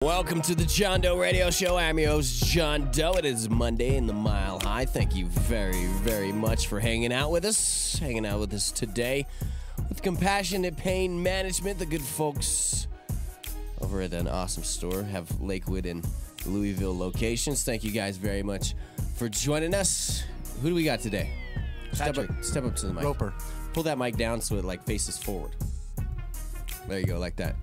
Welcome to the John Doe Radio Show. I'm your host, John Doe. It is Monday in the Mile High. Thank you very, very much for hanging out with us today with Compassionate Pain Management. The good folks over at an awesome store have Lakewood and Louisville locations. Thank you guys very much for joining us. Who do we got today? Step up to the mic. Roper. Pull that mic down so it faces forward. There you go, like that.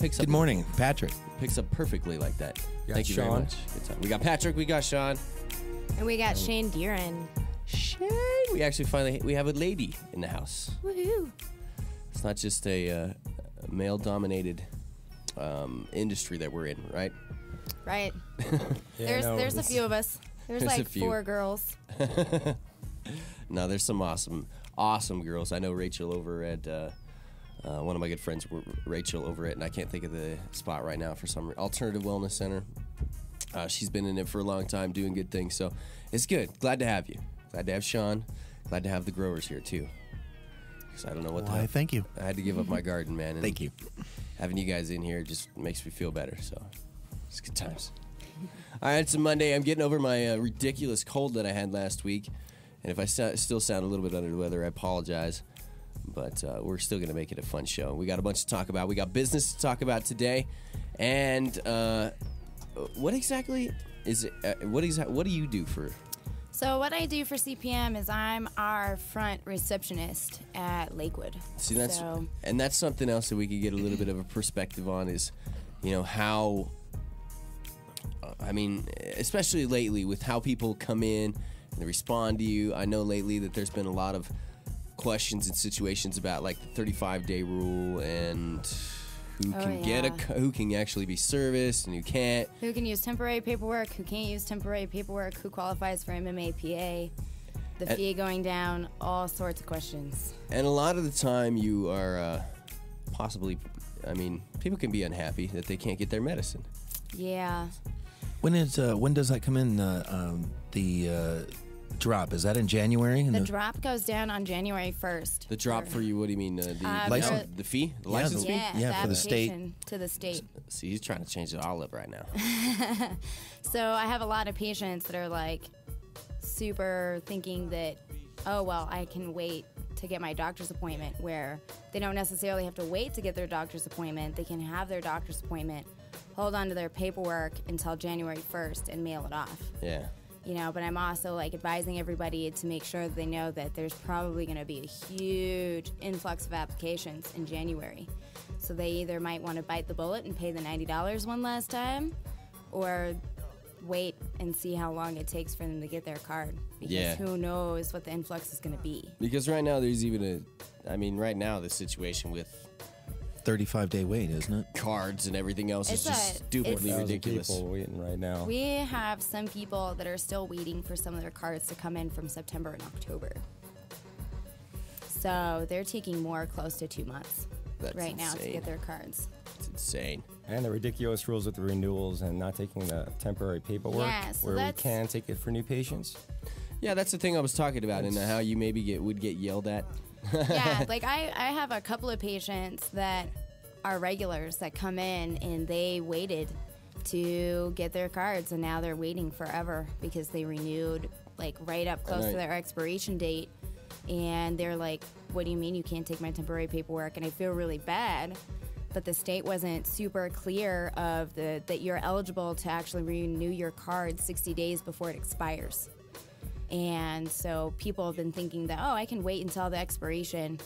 Good morning, Patrick. Picks up perfectly like that. Thank you Shaun. very much. Good time. We got Patrick, we got Shaun. And we got Shane Deeren. Shane! We actually we have a lady in the house. Woohoo! It's not just a male-dominated industry that we're in, right? Right. Yeah, there's a few of us. There's a like few. 4 girls. No, there's some awesome girls. I know Rachel over at one of my good friends, Rachel over at, and I can't think of the spot right now for some Alternative Wellness Center. She's been in it for a long time, doing good things. So it's good. Glad to have you. Glad to have Shaun. Glad to have the growers here too. Because I don't know what. Why? Thank you. I had to give up my garden, man. And Thank you. having you guys in here just makes me feel better. So it's good times. All right, it's a Monday. I'm getting over my ridiculous cold that I had last week, and if I still sound a little bit under the weather, I apologize. But we're still going to make it a fun show. We got a bunch to talk about. We got business to talk about today. And what exactly is it? What do you do for? So what I do for CPM is I'm our front receptionist at Lakewood. See, that's something else that we could get a little bit of a perspective on is, how, especially lately with how people come in and they respond to you. I know lately that there's been a lot of questions and situations about like the 35-day rule and who can actually be serviced and who can't. Who can use temporary paperwork, who can't use temporary paperwork, who qualifies for MMAPA, the fee going down, all sorts of questions. And a lot of the time you are people can be unhappy that they can't get their medicine. Yeah. When does that come in? The drop, is that in January? The drop goes down on January 1st. The drop for you, what do you mean? The license? The fee? The license fee? Yeah, for the state. To the state. See, he's trying to change it all up right now. So I have a lot of patients that are like super thinking that, oh, well, I can wait to get my doctor's appointment, where they don't necessarily have to wait to get their doctor's appointment. They can have their doctor's appointment, hold on to their paperwork until January 1st and mail it off. Yeah. But I'm also advising everybody to make sure that they know that there's probably going to be a huge influx of applications in January. So they either might want to bite the bullet and pay the $90 one last time, or wait and see how long it takes for them to get their card. Because who knows what the influx is going to be. Because right now there's even the situation with 35-day wait, isn't it? Cards and everything else is just stupidly ridiculous. People waiting right now. We have some people that are still waiting for some of their cards to come in from September and October. So they're taking more close to 2 months now to get their cards. It's insane. And the ridiculous rules with the renewals and not taking the temporary paperwork, where we can take it for new patients. Yeah, that's the thing I was talking about, and how you maybe would get yelled at. Yeah, I have a couple of patients that are regulars that come in and they waited to get their cards, and now they're waiting forever because they renewed right up close to their expiration date, and they're like, what do you mean you can't take my temporary paperwork? And I feel really bad, but the state wasn't super clear of that you're eligible to actually renew your card 60 days before it expires. And so people have been thinking that, I can wait until the expiration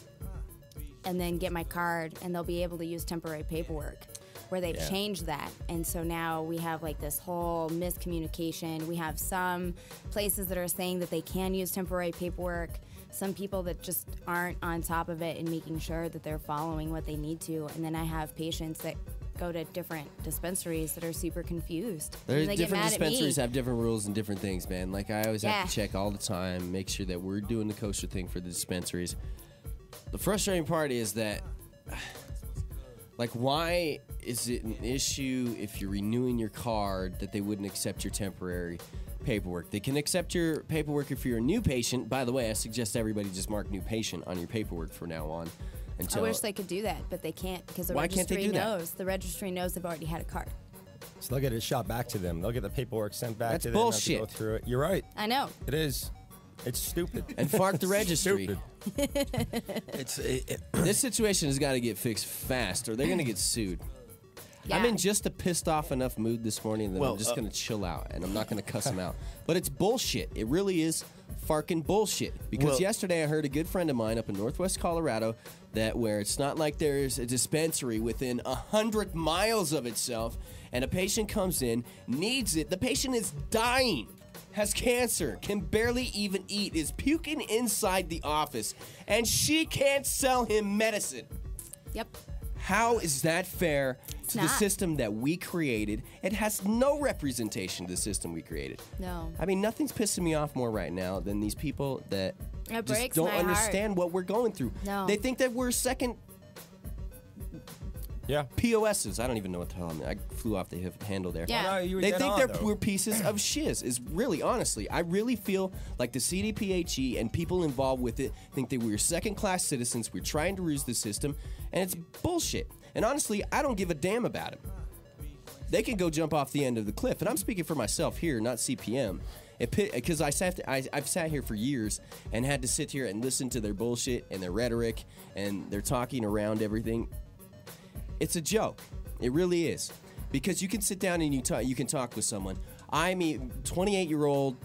and then get my card, and they'll be able to use temporary paperwork, where they've changed that. And so now we have this whole miscommunication. We have some places that are saying that they can use temporary paperwork, some people that just aren't on top of it and making sure that they're following what they need to. And then I have patients that go to different dispensaries that are super confused. Different dispensaries have different rules and different things, man. I always have to check all the time, make sure that we're doing the kosher thing for the dispensaries. The frustrating part is that, why is it an issue if you're renewing your card that they wouldn't accept your temporary paperwork? They can accept your paperwork if you're a new patient. By the way, I suggest everybody just mark new patient on your paperwork from now on. I wish they could do that, but they can't, because the registry knows. The registry knows they've already had a card. So they'll get it shot back to them. They'll get the paperwork sent back to them. That's bullshit. Go through it. You're right. I know. It is. It's stupid. And fark the registry. Stupid. This situation has got to get fixed fast, or they're going to get sued. Yeah. I'm in just a pissed off enough mood this morning that I'm just going to chill out, and I'm not going to cuss them out. But it's bullshit. It really is farking bullshit. Because yesterday I heard a good friend of mine up in Northwest Colorado where it's not like there's a dispensary within 100 miles of itself, and a patient comes in, needs it. The patient is dying. Has cancer, can barely even eat, is puking inside the office, and she can't sell him medicine. Yep. How is that fair to the system that we created? It has no representation to the system we created. No. I mean, nothing's pissing me off more right now than these people that just don't understand what we're going through. No. They think that we're second POSs. I don't even know what the hell I flew off the handle there. Yeah. Well, no, they think we're pieces of shiz. Is really, honestly, I really feel like the CDPHE and people involved with it think that we're second-class citizens. We're trying to ruse the system, and it's bullshit. And honestly, I don't give a damn about it. They can go jump off the end of the cliff, and I'm speaking for myself here, not CPM. Because I've sat here for years and had to sit here and listen to their bullshit and their rhetoric and they're talking around everything. It's a joke. It really is. Because you can sit down and you can talk with someone. I'm a 28-year-old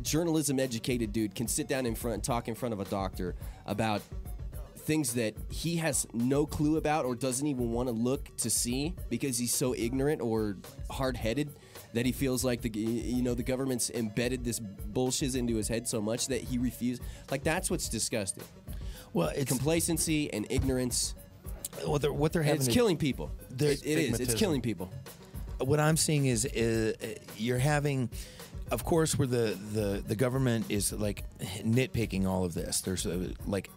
journalism-educated dude can sit down talk in front of a doctor about things that he has no clue about or doesn't even want to look to see because he's so ignorant or hard-headed that he feels like the government's embedded this bullshit into his head so much that he refuses. Like, that's what's disgusting. Well, it's complacency and ignorance. What they're having, it's killing people. It is. It's killing people. What I'm seeing is you're having, of course, where the government is like nitpicking all of this. There's like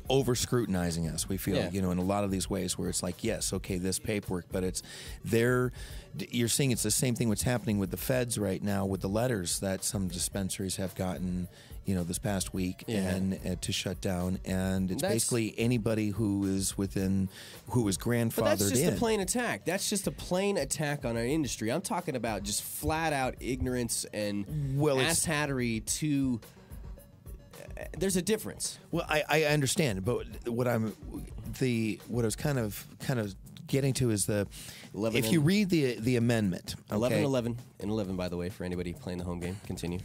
over scrutinizing us. We feel in a lot of these ways where it's like, yes, okay, this paperwork, but it's there. You're seeing it's the same thing. What's happening with the feds right now with the letters that some dispensaries have gotten, this past week and to shut down, and it's basically anybody who is grandfathered in. But that's just a plain attack. That's just a plain attack on our industry. I'm talking about just flat out ignorance and asshattery to. There's a difference. Well, I understand, but what I was kind of getting to is if you read the amendment, okay? 11, and 11, by the way, for anybody playing the home game. Continue.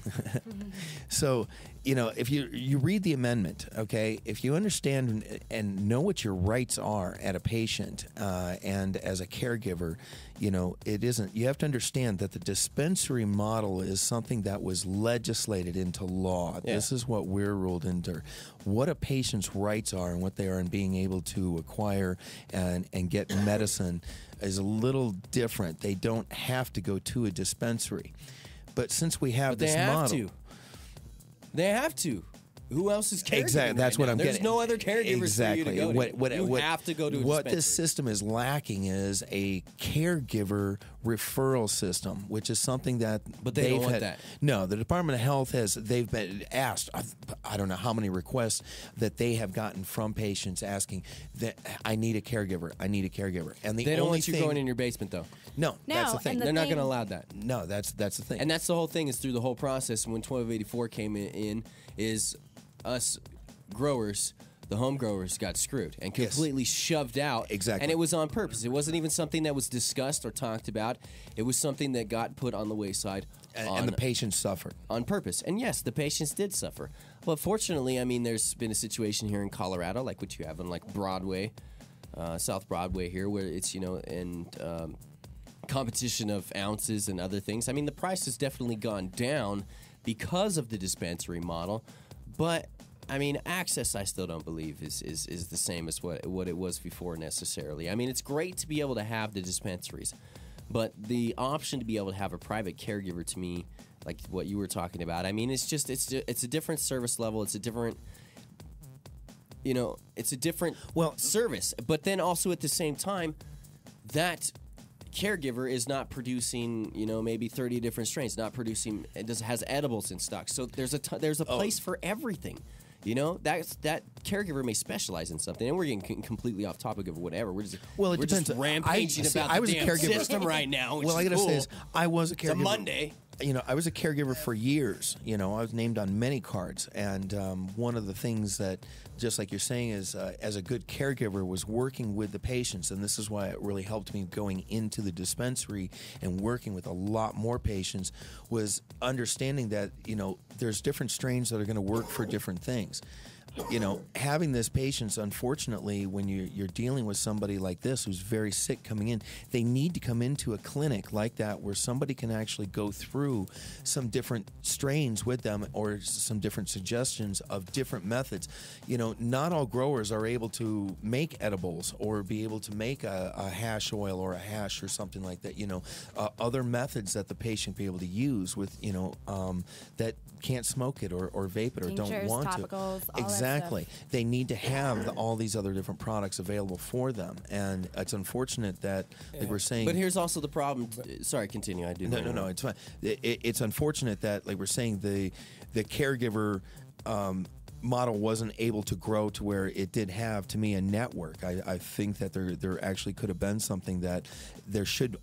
So, if you read the amendment, okay, if you understand and know what your rights are at a patient and as a caregiver, it isn't. You have to understand that the dispensary model is something that was legislated into law. Yeah. This is what we're ruled into. What a patient's rights are and what they are in being able to acquire and get medicine is a little different. They don't have to go to a dispensary. But since we have this model... They have to. Who else is caregiving? Exactly, that's what I'm getting. There's no other caregivers for you to go to. You have to go to a dispensary. What this system is lacking is a caregiver referral system, which is something that they don't want that. No, the Department of Health they've been asked, I don't know how many requests that they have gotten from patients asking that I need a caregiver. And they don't want you going in your basement, though. No, that's the thing. They're not going to allow that. No, that's the thing. And that's the whole thing is through the whole process when 1284 came in is us growers, the home growers, got screwed and completely shoved out. Exactly. And it was on purpose. It wasn't even something that was discussed or talked about. It was something that got put on the wayside. And the patients suffered. On purpose. And yes, the patients did suffer. But fortunately, I mean, there's been a situation here in Colorado, like what you have on like Broadway, South Broadway here, where it's, competition of ounces and other things. I mean, the price has definitely gone down because of the dispensary model. But, I mean, access I still don't believe is the same as what it was before necessarily. I mean, it's great to be able to have the dispensaries, but the option to be able to have a private caregiver, to me, like what you were talking about, I mean, it's a different service level. It's a different, service. But then also at the same time, that caregiver is not producing, maybe 30 different strains, not producing, has edibles in stock. So there's a place for everything. You know, that caregiver may specialize in something, and we're getting completely off topic of whatever. We're just just rampaging about the damn system right now. Well, I got to say this: I was a caregiver. It's a Monday. You know, I was a caregiver for years. You know, I was named on many cards, and one of the things that, just like you're saying, is as a good caregiver was working with the patients, and this is why it really helped me going into the dispensary and working with a lot more patients, was understanding that, you know, there's different strains that are going to work for different things. You know, having this patience, unfortunately, when you're dealing with somebody like this who's very sick coming in, they need to come into a clinic like that where somebody can actually go through some different strains with them or some different suggestions of different methods. You know, not all growers are able to make edibles or be able to make a hash oil or a hash or something like that. You know, other methods that the patient be able to use with, you know, that can't smoke it or vape it or Tinctures, don't want topicals, to. All Exactly. that stuff. They need to have all these other different products available for them. And it's unfortunate that, like we're saying... But here's also the problem. Sorry, continue. I do. No, it's fine. It's unfortunate that, like we're saying, the caregiver... model wasn't able to grow to where it did have, to me, a network. I think that there actually could have been something that there should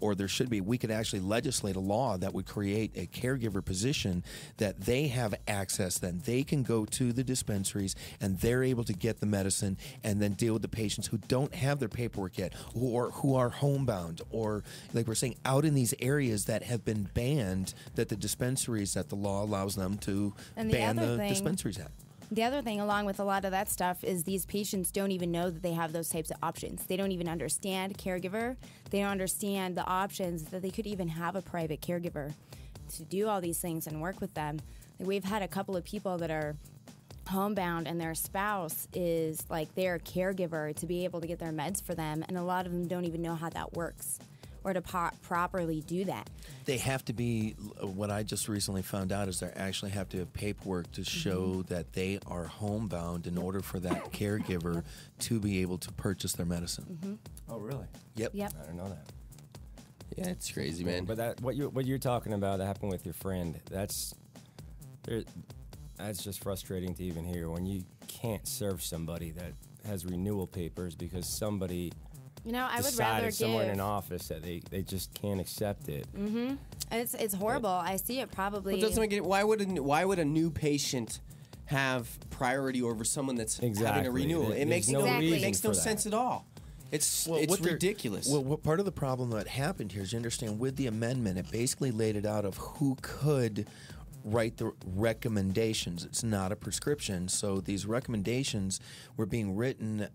be. We could actually legislate a law that would create a caregiver position that they have access, then they can go to the dispensaries and they're able to get the medicine and then deal with the patients who don't have their paperwork yet or who are homebound or, like we're saying, out in these areas that have been banned, that the dispensaries, that the law allows them to ban the dispensaries at. The other thing, along with a lot of that stuff, is these patients don't even know that they have those types of options. They don't even understand caregiver. They don't understand the options that they could even have a private caregiver to do all these things and work with them. Like, we've had a couple of people that are homebound and their spouse is like their caregiver to be able to get their meds for them, and a lot of them don't even know how that works or to properly do that. They have to be, what I just recently found out is they actually have to have paperwork to show that they are homebound in order for that caregiver to be able to purchase their medicine. Oh, really? Yep. I didn't know that. Yeah, it's crazy, man. But that what you're talking about that happened with your friend, that's just frustrating to even hear when you can't serve somebody that has renewal papers because somebody... You know, I would rather give somewhere in an office that they just can't accept it. It's horrible. I see it probably. Well, doesn't make it, why would a new patient have priority over someone that's having a renewal? It makes no sense at all. It's ridiculous. Well, what part of the problem that happened here is, you understand, with the amendment, it basically laid it out of who could write the recommendations. It's not a prescription. So these recommendations were being written,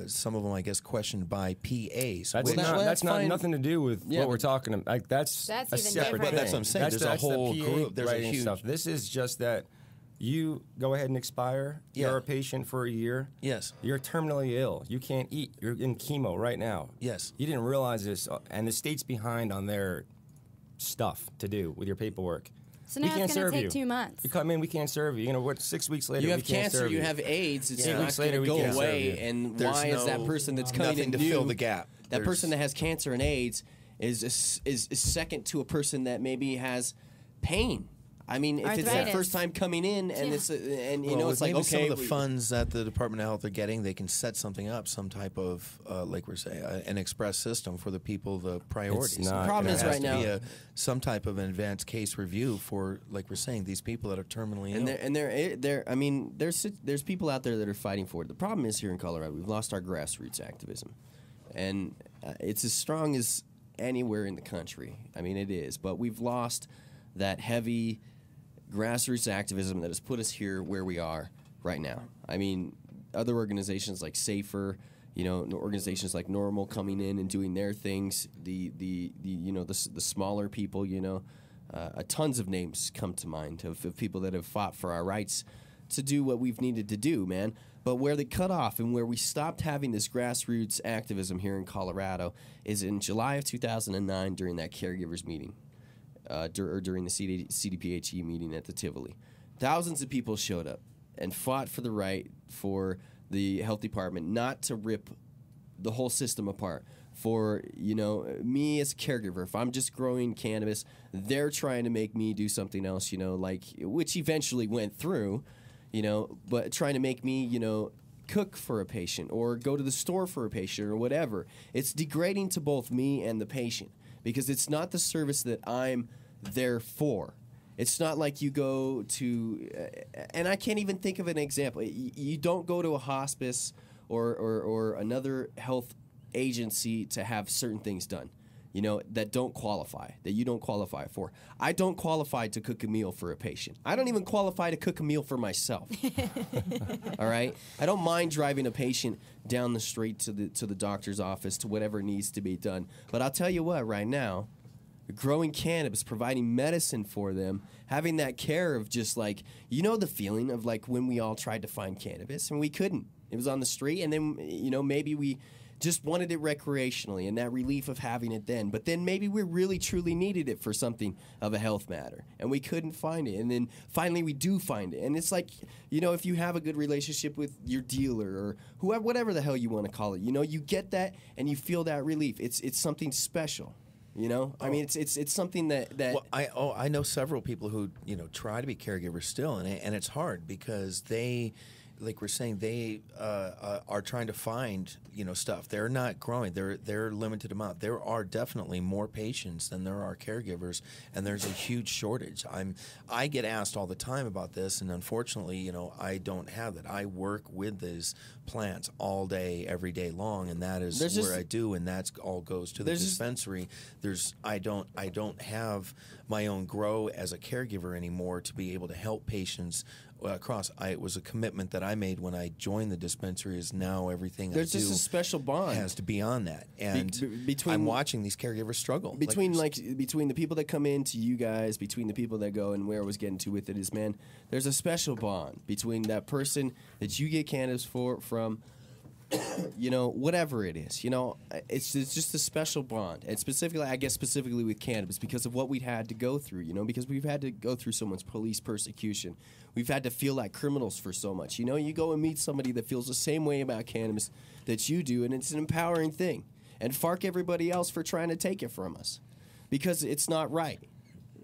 some of them, I guess, questioned by PAs. That's not nothing to do with what we're talking about. Like, that's a even separate different. thing. That's what I'm saying. There's a whole group. There's a huge stuff. This is just that you go ahead and expire. You're a patient for a year. Yes. You're terminally ill. You can't eat. You're in chemo right now. Yes. You didn't realize this, and the state's behind on their stuff to do with your paperwork. So now it's going to take 2 months. You come in, we can't serve you. You know what? 6 weeks later, you have we can't cancer, serve you. You have AIDS. It's 8 not weeks going later, to we go can't away. serve you. And why is that person that's coming in to new, fill the gap? That person that has cancer and AIDS is second to a person that maybe has pain. I mean, if it's that first time coming in, and it's and you know, it's like, okay, some of the funds that the Department of Health are getting, they can set something up, some type of like we're saying, an express system for the people, the priorities. It's not, the problem is right now, be some type of an advanced case review for, like we're saying, these people that are terminally ill. I mean, there's people out there that are fighting for it. The problem is here in Colorado, we've lost our grassroots activism, and it's as strong as anywhere in the country. I mean, it is, but we've lost that heavy grassroots activism that has put us here where we are right now. I mean, other organizations like Safer, you know, organizations like Normal coming in and doing their things. The you know, the smaller people, you know, tons of names come to mind of people that have fought for our rights to do what we've needed to do, man. But where they cut off and where we stopped having this grassroots activism here in Colorado is in July of 2009 during that caregivers meeting. During the CDPHE meeting at the Tivoli. Thousands of people showed up and fought for the right for the health department not to rip the whole system apart. For, you know, me as a caregiver, if I'm just growing cannabis, they're trying to make me do something else, you know, like, which eventually went through, but trying to make me, cook for a patient or go to the store for a patient or whatever. It's degrading to both me and the patient because it's not the service that I'm there for. It's not like you go to, and I can't even think of an example. You don't go to a hospice or another health agency to have certain things done, that you don't qualify for. I don't qualify to cook a meal for a patient. I don't even qualify to cook a meal for myself. All right? I don't mind driving a patient down the street to the doctor's office to whatever needs to be done. But I'll tell you what, right now, growing cannabis, providing medicine for them, having that care of just like, the feeling of like when we all tried to find cannabis and we couldn't. It was on the street, and then, maybe we just wanted it recreationally and that relief of having it then. But then maybe we really, truly needed it for something of a health matter, and we couldn't find it. And then finally we do find it. And it's like, if you have a good relationship with your dealer or whoever, whatever the hell you want to call it, you get that and you feel that relief. It's something special. I mean, it's something that. Well, I know several people who try to be caregivers still, and it's hard because they, like we're saying, they are trying to find stuff. They're not growing. They're limited amount. There are definitely more patients than there are caregivers, and there's a huge shortage. I get asked all the time about this, and unfortunately, I don't have that. I work with these plants all day, every day long, and that is where I do, and that's all goes to the dispensary. I don't have my own grow as a caregiver anymore to be able to help patients across. It was a commitment that I made when I joined the dispensary. Is now everything there's I do just a special bond has to be on that, and between I'm watching these caregivers struggle between between the people that come in to you guys, between the people that go, and where I was getting to with it is, man, there's a special bond between that person that you get cannabis from. Whatever it is, it's just a special bond, and specifically with cannabis because of what we've had to go through, because we've had to go through so much police persecution. We've had to feel like criminals for so much. You go and meet somebody that feels the same way about cannabis that you do, and it's an empowering thing. And fark everybody else for trying to take it from us because it's not right.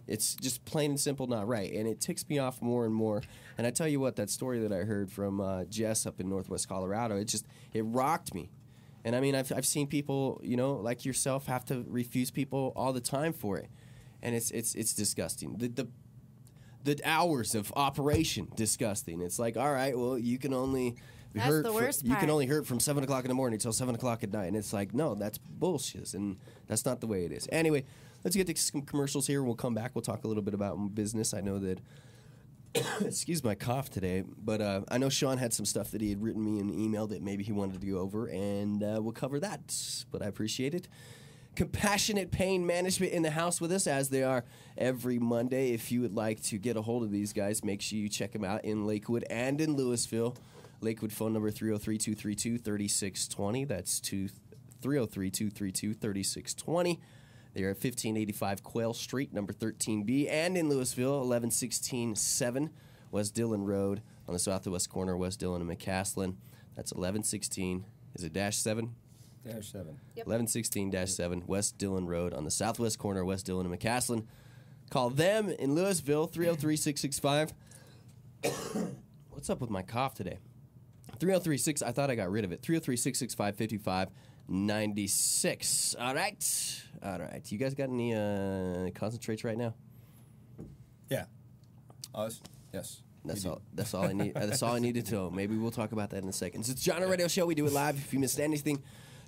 It's just plain and simple not right, and it ticks me off more and more. And I tell you what, that story that I heard from Jess up in Northwest Colorado, it rocked me. And I mean, I've seen people, like yourself, have to refuse people all the time for it, and it's disgusting. The hours of operation, disgusting. It's like, all right, well, you can only hurt. You can only hurt from 7 o'clock in the morning until 7 o'clock at night, and it's like, no, that's bullshit, and that's not the way it is. Anyway. Let's get to some commercials here. We'll come back. We'll talk a little bit about business. I know that, excuse my cough today, but I know Shaun had some stuff that he had written me in an email that maybe he wanted to go over, and we'll cover that. But I appreciate it. Compassionate Pain Management in the house with us, as they are every Monday. If you would like to get a hold of these guys, make sure you check them out in Lakewood and in Louisville. Lakewood phone number 303-232-3620. That's 303-232-3620. They are at 1585 Quail Street, number 13B, and in Louisville, 1116-7 West Dillon Road on the southwest corner, West Dillon and McCaslin. That's 1116. Is it -7? -7. Yep. 1116-7 West Dillon Road on the southwest corner, West Dillon and McCaslin. Call them in Louisville, 303-665. What's up with my cough today? 303-6. I thought I got rid of it. 303-665-5596. All right. You guys got any concentrates right now? Yeah. Us? Yes. That's all I need. That's all I needed to know. Maybe we'll talk about that in a second. It's John Doe Radio Show. We do it live. If you missed anything,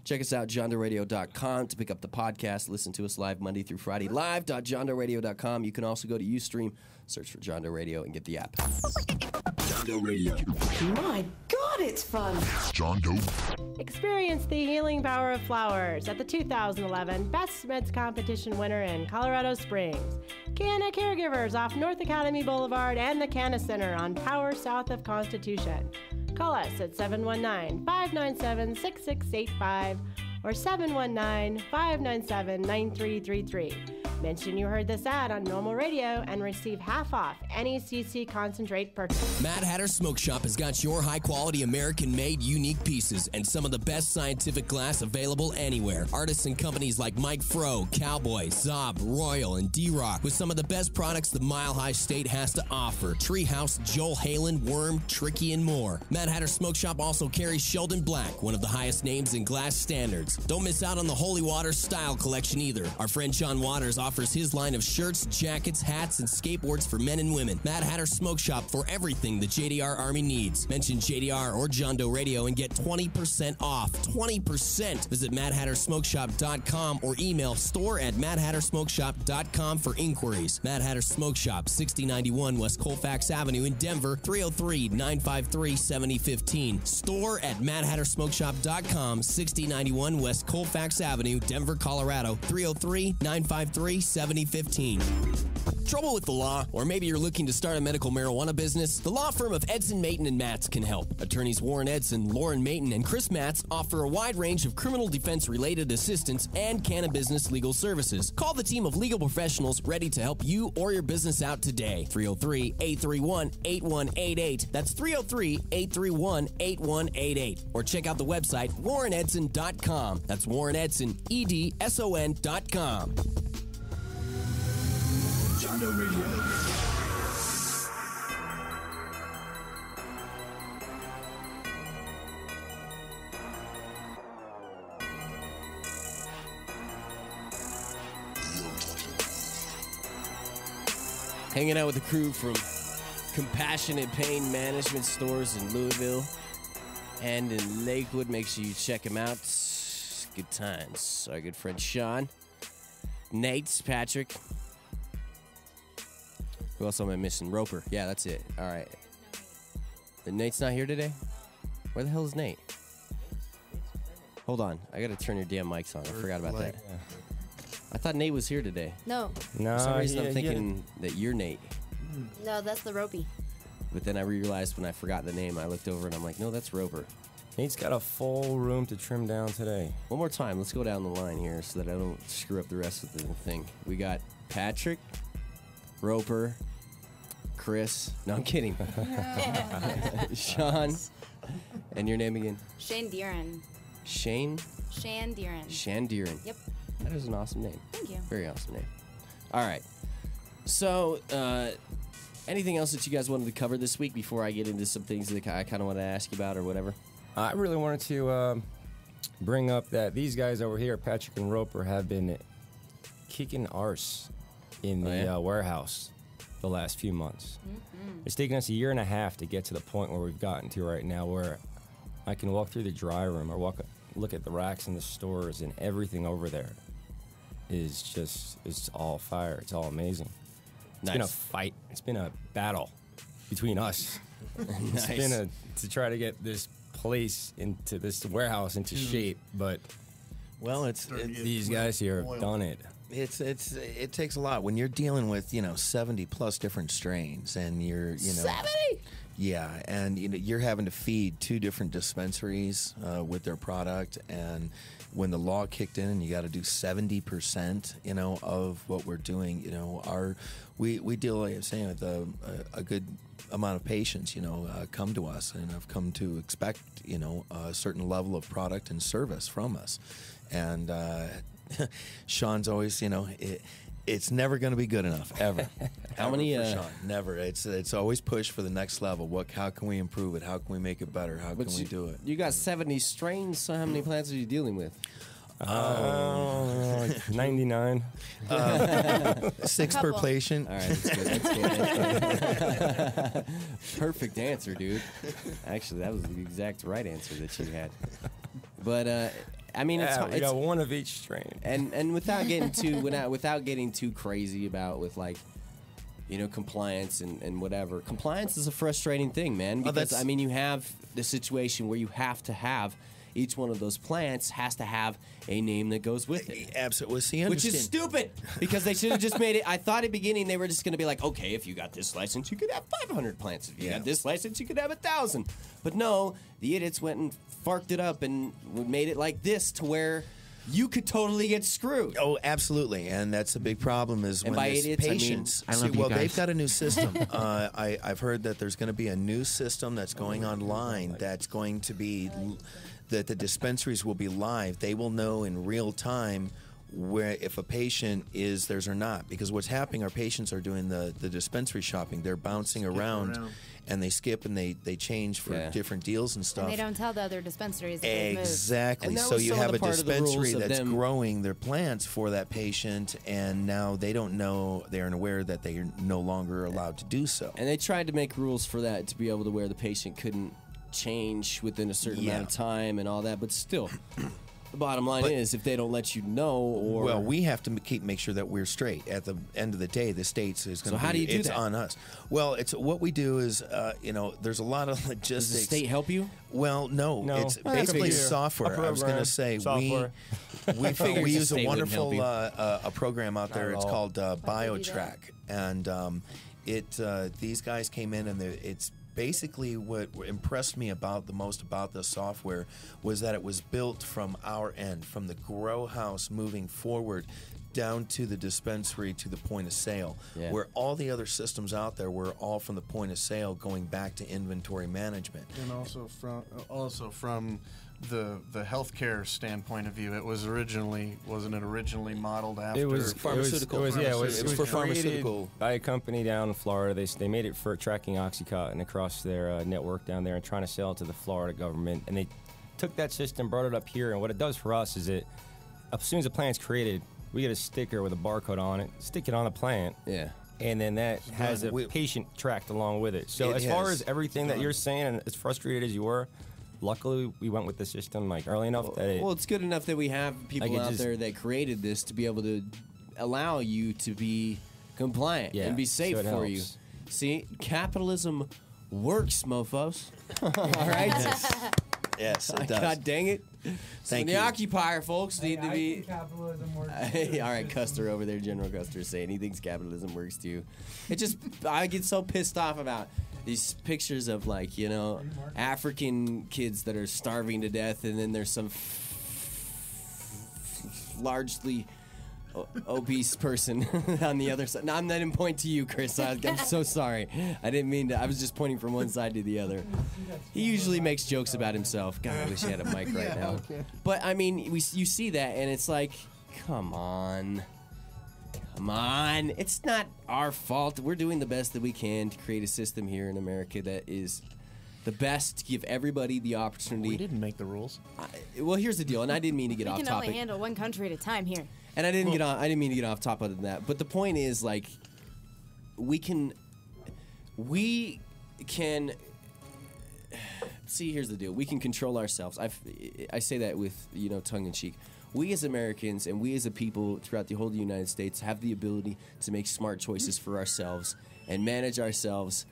check us out, JohnDoeRadio.com, to pick up the podcast. Listen to us live Monday through Friday. Live.JohnDoeRadio.com. You can also go to Ustream, search for John Doe Radio, and get the app. John Doe Radio. My God, it's fun. John Doe. Experience the healing power of flowers at the 2011 Best Meds Competition winner in Colorado Springs. Canna Caregivers off North Academy Boulevard and the Canna Center on Power south of Constitution. Call us at 719-597-6685 or 719-597-9333. Mention you heard this ad on Normal Radio and receive half off any CC concentrate purchase. Mad Hatter Smoke Shop has got your high-quality, American-made, unique pieces and some of the best scientific glass available anywhere. Artists and companies like Mike Fro, Cowboy, Zob, Royal, and D-Rock with some of the best products the Mile High State has to offer. Treehouse, Joel Halen, Worm, Tricky, and more. Mad Hatter Smoke Shop also carries Sheldon Black, one of the highest names in glass standards. Don't miss out on the Holy Water Style Collection either. Our friend Sean Waters offers his line of shirts, jackets, hats, and skateboards for men and women. Mad Hatter Smoke Shop for everything the JDR Army needs. Mention JDR or John Doe Radio and get 20% off. 20%! Visit MadHatterSmokeShop.com or email store@MadHatterSmokeShop.com for inquiries. Mad Hatter Smoke Shop, 6091 West Colfax Avenue in Denver, 303-953-7015. Store at MadHatterSmokeShop.com, 6091 West Colfax Avenue, Denver, Colorado, 303-953-7015. Trouble with the law? Or maybe you're looking to start a medical marijuana business? The law firm of Edson, Mayton, and Matz can help. Attorneys Warren Edson, Lauren Mayton, and Chris Matz offer a wide range of criminal defense-related assistance and cannabis legal services. Call the team of legal professionals ready to help you or your business out today. 303-831-8188. That's 303-831-8188. Or check out the website, WarrenEdson.com. That's Warren Edson, EDSON.com. John Doe Radio. Hanging out with the crew from Compassionate Pain Management Stores in Louisville and in Lakewood. Make sure you check them out. Good times. Our good friend Shaun, Nate, Patrick. Who else am I missing? Roper. Yeah, that's it. All right. Nate's not here today? Where the hell is Nate? Hold on. I got to turn your damn mics on. I forgot about that. I thought Nate was here today. No. For some reason I'm thinking that you're Nate. No, that's the Ropey. But then I realized when I forgot the name, I looked over and I'm like, no, that's Roper. Nate's got a full room to trim down today. One more time. Let's go down the line here so that I don't screw up the rest of the thing. We got Patrick, Roper, Chris. No, I'm kidding. Shaun. And your name again? Shane Deeren. Shane? Shan Deeren. Shan Deeren. Yep. That is an awesome name. Thank you. Very awesome name. All right. So, anything else that you guys wanted to cover this week before I get into some things that I kind of want to ask you about or whatever? I really wanted to bring up that these guys over here, Patrick and Roper, have been kicking arse in the warehouse the last few months. Mm-hmm. It's taken us a year and a half to get to the point where we've gotten to right now, where I can walk through the dry room or look at the racks in the stores, and everything over there is just, it's all fire. It's all amazing. It's been a fight. It's been a battle between us. It's been to try to get this place into this warehouse into shape, but these guys here have done it. It takes a lot when you're dealing with 70 plus different strains, and you're 70. Yeah, and you're having to feed 2 different dispensaries with their product, and when the law kicked in, and you got to do 70% of what we're doing. We deal, like I'm saying, with a good amount of patients come to us and have come to expect a certain level of product and service from us, and Shaun's always it's never going to be good enough ever. How many? For Shaun, never. It's always push for the next level. How can we improve it? How can we make it better? How can we do it? You got 70 strains. So how many plants are you dealing with? 99. 6 per patient. All right, that's good. Perfect answer, dude. Actually, that was the exact right answer that you had. But I mean, it's got one of each strain. And without getting too crazy about with compliance and whatever. Compliance is a frustrating thing, man. Because you have the situation where you have to have each one of those plants has to have a name that goes with it. Absolutely. Which is stupid, because they should have just made it. I thought at the beginning they were just going to be like, okay, if you got this license, you could have 500 plants. If you got this license, you could have 1,000. But no, the idiots went and farked it up and made it like this, to where you could totally get screwed. Oh, absolutely, and that's a big problem. Is And when by there's idiots, I mean, patients. I love you well, guys. they've got a new system. I've heard that there's going to be a new system that's going online. That's going to be that the dispensaries will be live. They will know in real time where if a patient is theirs or not. Because what's happening, our patients are doing the dispensary shopping. They're bouncing around. And they skip and they change for different deals and stuff. And they don't tell the other dispensaries that they've moved. Exactly. And that So was you some of have the a part of the dispensary rules of that's them- growing their plants for that patient, and now they don't know, they aren't aware that they are no longer allowed to do so. And they tried to make rules for that to be able to where the patient couldn't change within a certain amount of time and all that. But still, the bottom line is if they don't let you know, or Well, we have to make sure that we're straight. At the end of the day, the states is going to So how do you do it's that? on us. Well, it's what we do is, there's a lot of does logistics. the state help you? Well, no. No. It's Well, that's basically a figure. software. A I was going to program, say software. Figured we the use a state wouldn't help wonderful you. a program out there. at It's all. called do that? BioTrack, and these guys came in and it's basically what impressed me the most about the software was that it was built from our end, from the grow house moving forward down to the dispensary to the point of sale, Yeah. where all the other systems out there were all from the point of sale going back to inventory management. And also from the healthcare standpoint of view, wasn't it originally modeled after It was pharmaceutical. It was for created pharmaceutical. by a company down in Florida. They made it for tracking OxyContin across their network down there and trying to sell it to the Florida government. And they took that system, brought it up here, and what it does for us is it, as soon as the plant's created, we get a sticker with a barcode on it, stick it on a plant, Yeah. and then that has a We- patient tracked along with it. So It as far has. as everything that you're saying, and as frustrated as you were, luckily we went with the system like early enough that Well, it's good enough that we have people Like, it out just- there that created this to be able to allow you to be compliant Yeah, and be safe so it for you. helps. See, capitalism works, mofos. All right? Yes, it does. God dang it. Thank The you. occupier folks need to be. Capitalism works. All right, Custer over there, General Custer, saying he thinks capitalism works too. It just, I get so pissed off about these pictures of African kids that are starving to death, and then there's some largely obese person on the other side. No, I didn't point to you, Chris. I'm so sorry. I didn't mean to. I was just pointing from one side to the other. He usually makes jokes about himself. God, I wish I had a mic right now. But I mean, you see that, and it's like, come on. Come on. It's not our fault. We're doing the best that we can to create a system here in America that is the best to give everybody the opportunity. We didn't make the rules. Well, here's the deal, and I didn't mean to get We off can topic. only handle one country at a time here. And I didn't mean to get off topic of that. But the point is, like, we can see. Here's the deal: we can control ourselves. I say that with tongue in cheek. We as Americans and we as a people throughout the whole United States have the ability to make smart choices for ourselves and manage ourselves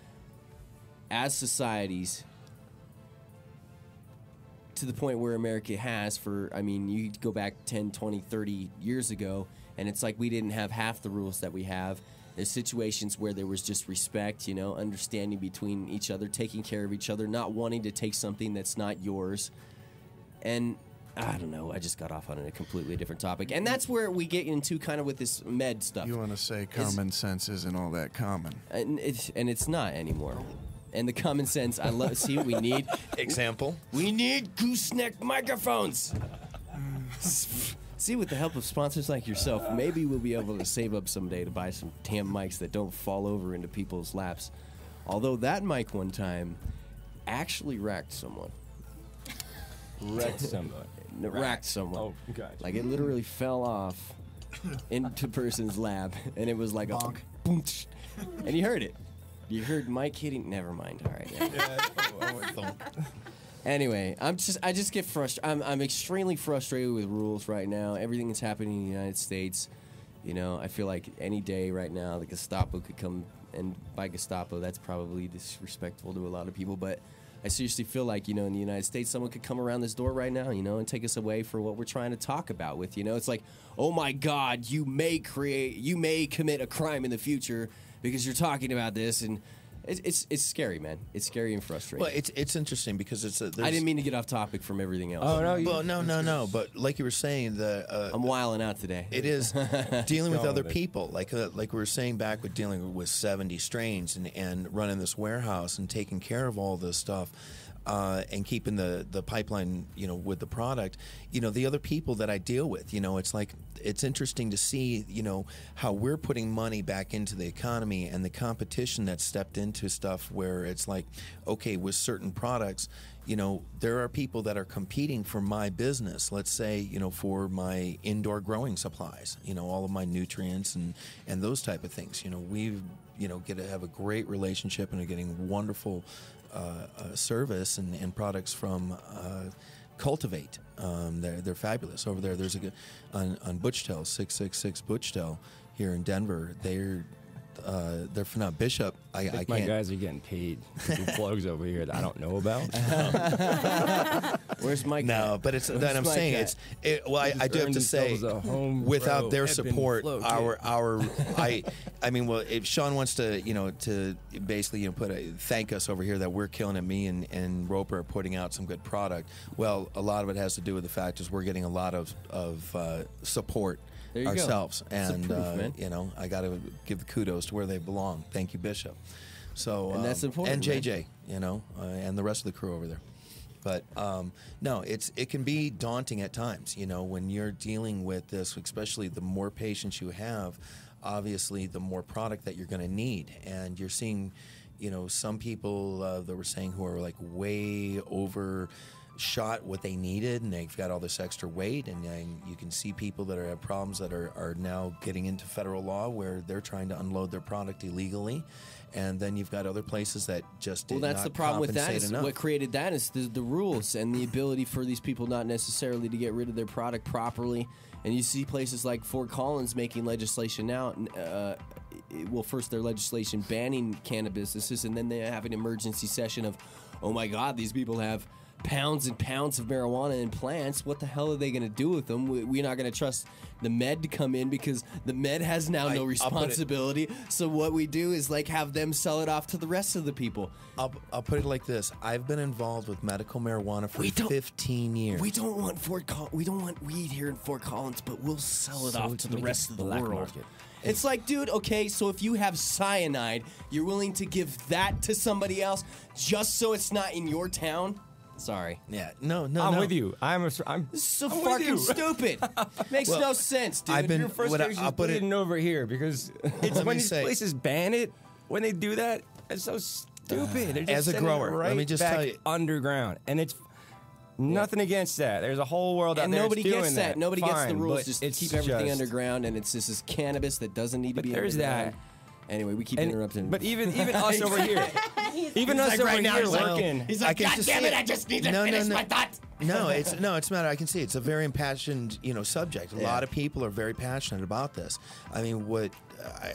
as societies to the point where America has you go back 10, 20, 30 years ago, and it's like we didn't have half the rules that we have. There's situations where there was just respect, understanding between each other, taking care of each other, not wanting to take something that's not yours. And I don't know, I just got off on a completely different topic. And that's where we get into kind of with this med stuff. You want to say common sense isn't all that common. And it's not anymore. And the common sense, I love. See, we need Example. We need gooseneck microphones. See, with the help of sponsors like yourself, maybe we'll be able to save up someday to buy some damn mics that don't fall over into people's laps. Although that mic one time actually racked someone. wrecked somebody. Racked someone. Oh, gotcha. Like it literally fell off into a person's lap, and it was like Bonk. a boonch. And you heard it. You heard Mike hitting. Never mind. All right. Yeah. Anyway, I just get frustrated. I'm extremely frustrated with rules right now. Everything that's happening in the United States. I feel like any day right now the Gestapo could come, and by Gestapo that's probably disrespectful to a lot of people, but I seriously feel like, in the United States, someone could come around this door right now, and take us away for what we're trying to talk about with, It's like, oh my God, you may commit a crime in the future because you're talking about this, and It's scary, man. It's scary and frustrating. Well, it's interesting because it's. I didn't mean to get off topic from everything else. Oh no! Well, no. But like you were saying, I'm wilding out today. it is dealing with Go other with it. people. Like we were saying back with dealing with 70 strains and running this warehouse and taking care of all this stuff. And keeping the pipeline, with the product, the other people that I deal with, it's like, it's interesting to see, how we're putting money back into the economy and the competition that stepped into stuff where it's like, okay, with certain products, there are people that are competing for my business. Let's say, for my indoor growing supplies, all of my nutrients and those type of things. We've, get to have a great relationship and are getting wonderful service and products from Cultivate. They're fabulous over there. There's a good on Butchtel, 666 Butchtel here in Denver. They're phenomenal. Bishop, I My can't. guys are getting paid for plugs over here that I don't know about. Where's Mike? No, but it's that I'm Mike saying at? I do have to say, without their support, if Shaun wants to to basically thank us over here that we're killing it, me and Roper are putting out some good product. Well, a lot of it has to do with the fact is we're getting a lot of support There you go. ourselves, That's the and proof, man. I got to give the kudos to where they belong. Thank you, Bishop. So And that's important, and JJ, and the rest of the crew over there. But no, it can be daunting at times, when you're dealing with this, especially the more patients you have, obviously the more product that you're going to need. And you're seeing, some people that were saying who are like way overshot what they needed, and they've got all this extra weight, and you can see people that have problems that are now getting into federal law where they're trying to unload their product illegally. And then you've got other places that just did Well, that's not the problem with that. compensate Is enough. what created that is the rules and the ability for these people not necessarily to get rid of their product properly. And you see places like Fort Collins making legislation now. First their legislation banning cannabis businesses, and then they have an emergency session of, oh my God, these people have pounds and pounds of marijuana in plants. What the hell are they going to do with them? We're not going to trust the med to come in because the med has now no responsibility. So what we do is have them sell it off to the rest of the people. I'll put it like this. I've been involved with medical marijuana for 15 years. We don't want weed here in Fort Collins, but we'll sell it off to the rest of the black world. market. It's like, dude, okay, so if you have cyanide, you're willing to give that to somebody else just so it's not in your town? Sorry. Yeah, no. I'm with you. I'm This is so I'm with fucking you. stupid. Makes Well, no sense, dude. I've been- Your frustration I'll is put it- bleeding over here because it's Let when me these say- places ban it, when they do that, it's so stupid. They're just As a sending it grower, right let me just back tell you- underground, and it's nothing against that. There's a whole world out and there nobody that's gets doing that. Nobody gets the Fine, rules. but Just it's keep everything just- underground, and this is cannabis that doesn't need to But be there's underground. that. Anyway, we keep And- interrupting. But even us over here, even us over here working. He's I like, can God just damn see it, it. I just need to No, finish no. my thought. No, it's a matter. I can see it's a very impassioned, subject. A lot of people are very passionate about this. I mean, what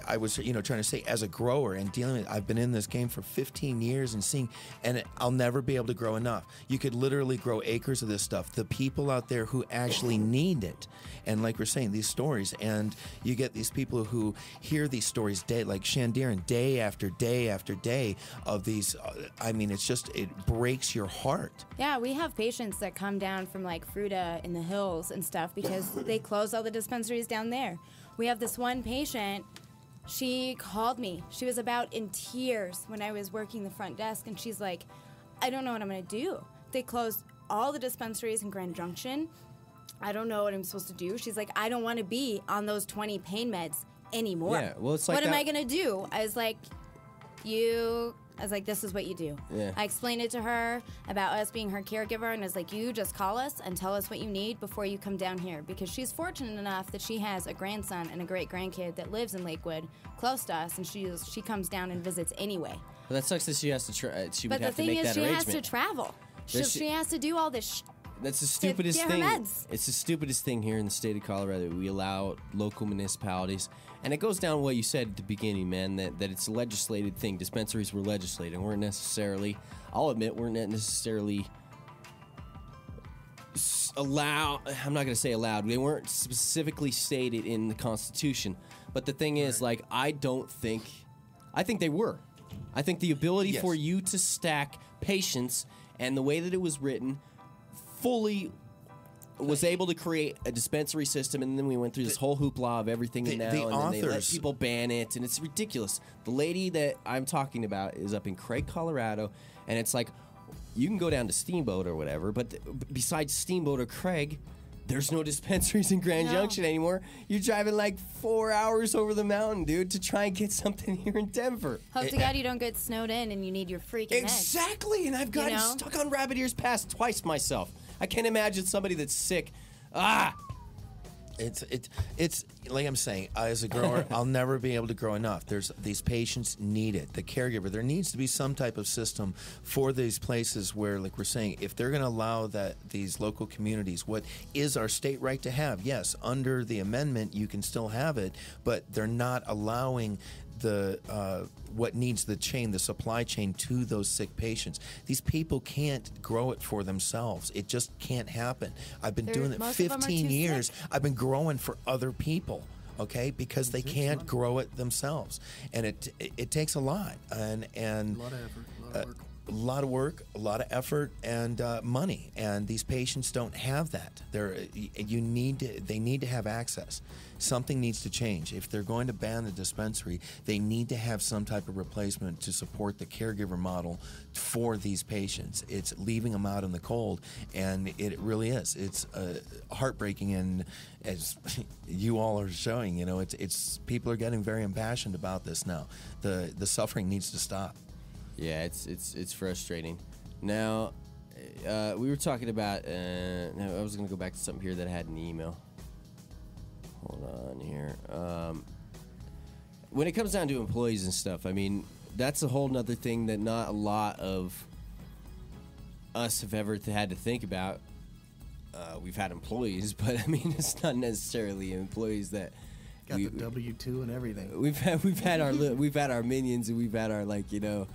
I was, trying to say as a grower and dealing with, I've been in this game for 15 years and seeing, and I'll never be able to grow enough. You could literally grow acres of this stuff. The people out there who actually need it, and like we're saying, these stories, and you get these people who hear these stories like Shandiran, day after day after day of these. I mean, it breaks your heart. Yeah, we have patients that come down from Fruta in the hills and stuff because they closed all the dispensaries down there. We have this one patient, she called me. She was about in tears when I was working the front desk, and she's like, I don't know what I'm going to do. They closed all the dispensaries in Grand Junction. I don't know what I'm supposed to do. She's like, I don't want to be on those 20 pain meds anymore. Yeah, well, it's like what am that- I going to do? I was like, this is what you do. Yeah. I explained it to her about us being her caregiver, and I was like, you just call us and tell us what you need before you come down here, because she's fortunate enough that she has a grandson and a great grandkid that lives in Lakewood close to us, and she comes down and visits anyway. But that sucks that she has to. She would But the have to thing make is, that she arrangement. has to travel. She has to do all this. That's the stupidest get her thing. meds. It's the stupidest thing here in the state of Colorado. We allow local municipalities, and it goes down to what you said at the beginning, man, that it's a legislated thing. Dispensaries were legislated. Weren't necessarily, I'll admit, weren't necessarily allowed. I'm not going to say allowed. They weren't specifically stated in the Constitution. But the thing is, I think they were. I think the ability Yes. for you to stack patients and the way that it was written fully was able to create a dispensary system, and then we went through this whole hoopla of everything the now, and then they let authors- people ban it, and it's ridiculous. The lady that I'm talking about is up in Craig, Colorado, and it's like, you can go down to Steamboat or whatever, but besides Steamboat or Craig, there's no dispensaries in Grand Junction anymore. You're driving like 4 hours over the mountain, dude, to try and get something here in Denver. Hope to God you don't get snowed in and you need your freaking meds. Exactly, and I've gotten stuck on Rabbit Ears Pass twice myself. I can't imagine somebody that's sick. It's like I'm saying, as a grower, I'll never be able to grow enough. These patients need it. The caregiver, there needs to be some type of system for these places where, like we're saying, if they're going to allow that these local communities, what is our state right to have? Yes, under the amendment, you can still have it, but they're not allowing the what needs the supply chain to those sick patients. These people can't grow it for themselves. It just can't happen. I've been doing it most of them are 15 too years. sick. I've been growing for other people, okay, because they can't grow it themselves, and it takes a lot, and A lot of effort, a lot of work. a lot of work, a lot of effort, and money. And these patients don't have that. They need to have access. Something needs to change. If they're going to ban the dispensary, they need to have some type of replacement to support the caregiver model for these patients. It's leaving them out in the cold, and it really is. It's heartbreaking, and as you all are showing, it's people are getting very impassioned about this now. The suffering needs to stop. Yeah, it's frustrating. Now, we were talking about. I was going to go back to something here that I had in the email. Hold on here. When it comes down to employees and stuff, I mean, that's a whole nother thing that not a lot of us have ever had to think about. We've had employees, but I mean, it's not necessarily employees that. Got the W-2 and everything. We've had our minions, and we've had our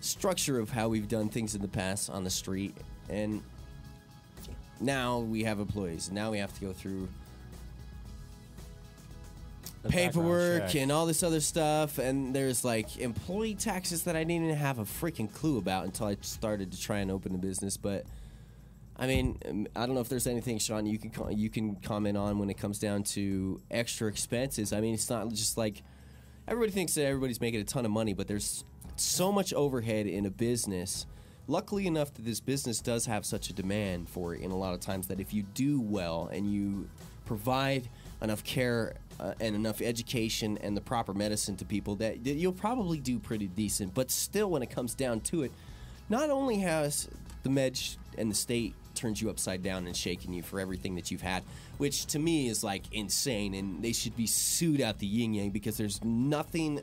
structure of how we've done things in the past on the street, and now we have employees. And now we have to go through paperwork and all this other stuff, and there's employee taxes that I didn't even have a freaking clue about until I started to try and open the business. But I mean, I don't know if there's anything, Shaun, you can comment on when it comes down to extra expenses. I mean, it's not just like everybody thinks that everybody's making a ton of money, but there's so much overhead in a business. Luckily enough that this business does have such a demand for it in a lot of times that if you do well and you provide enough care and enough education and the proper medicine to people, that you'll probably do pretty decent. But still, when it comes down to it, not only has the Med and the state turned you upside down and shaken you for everything that you've had, which to me is insane, and they should be sued out the yin yang, because there's nothing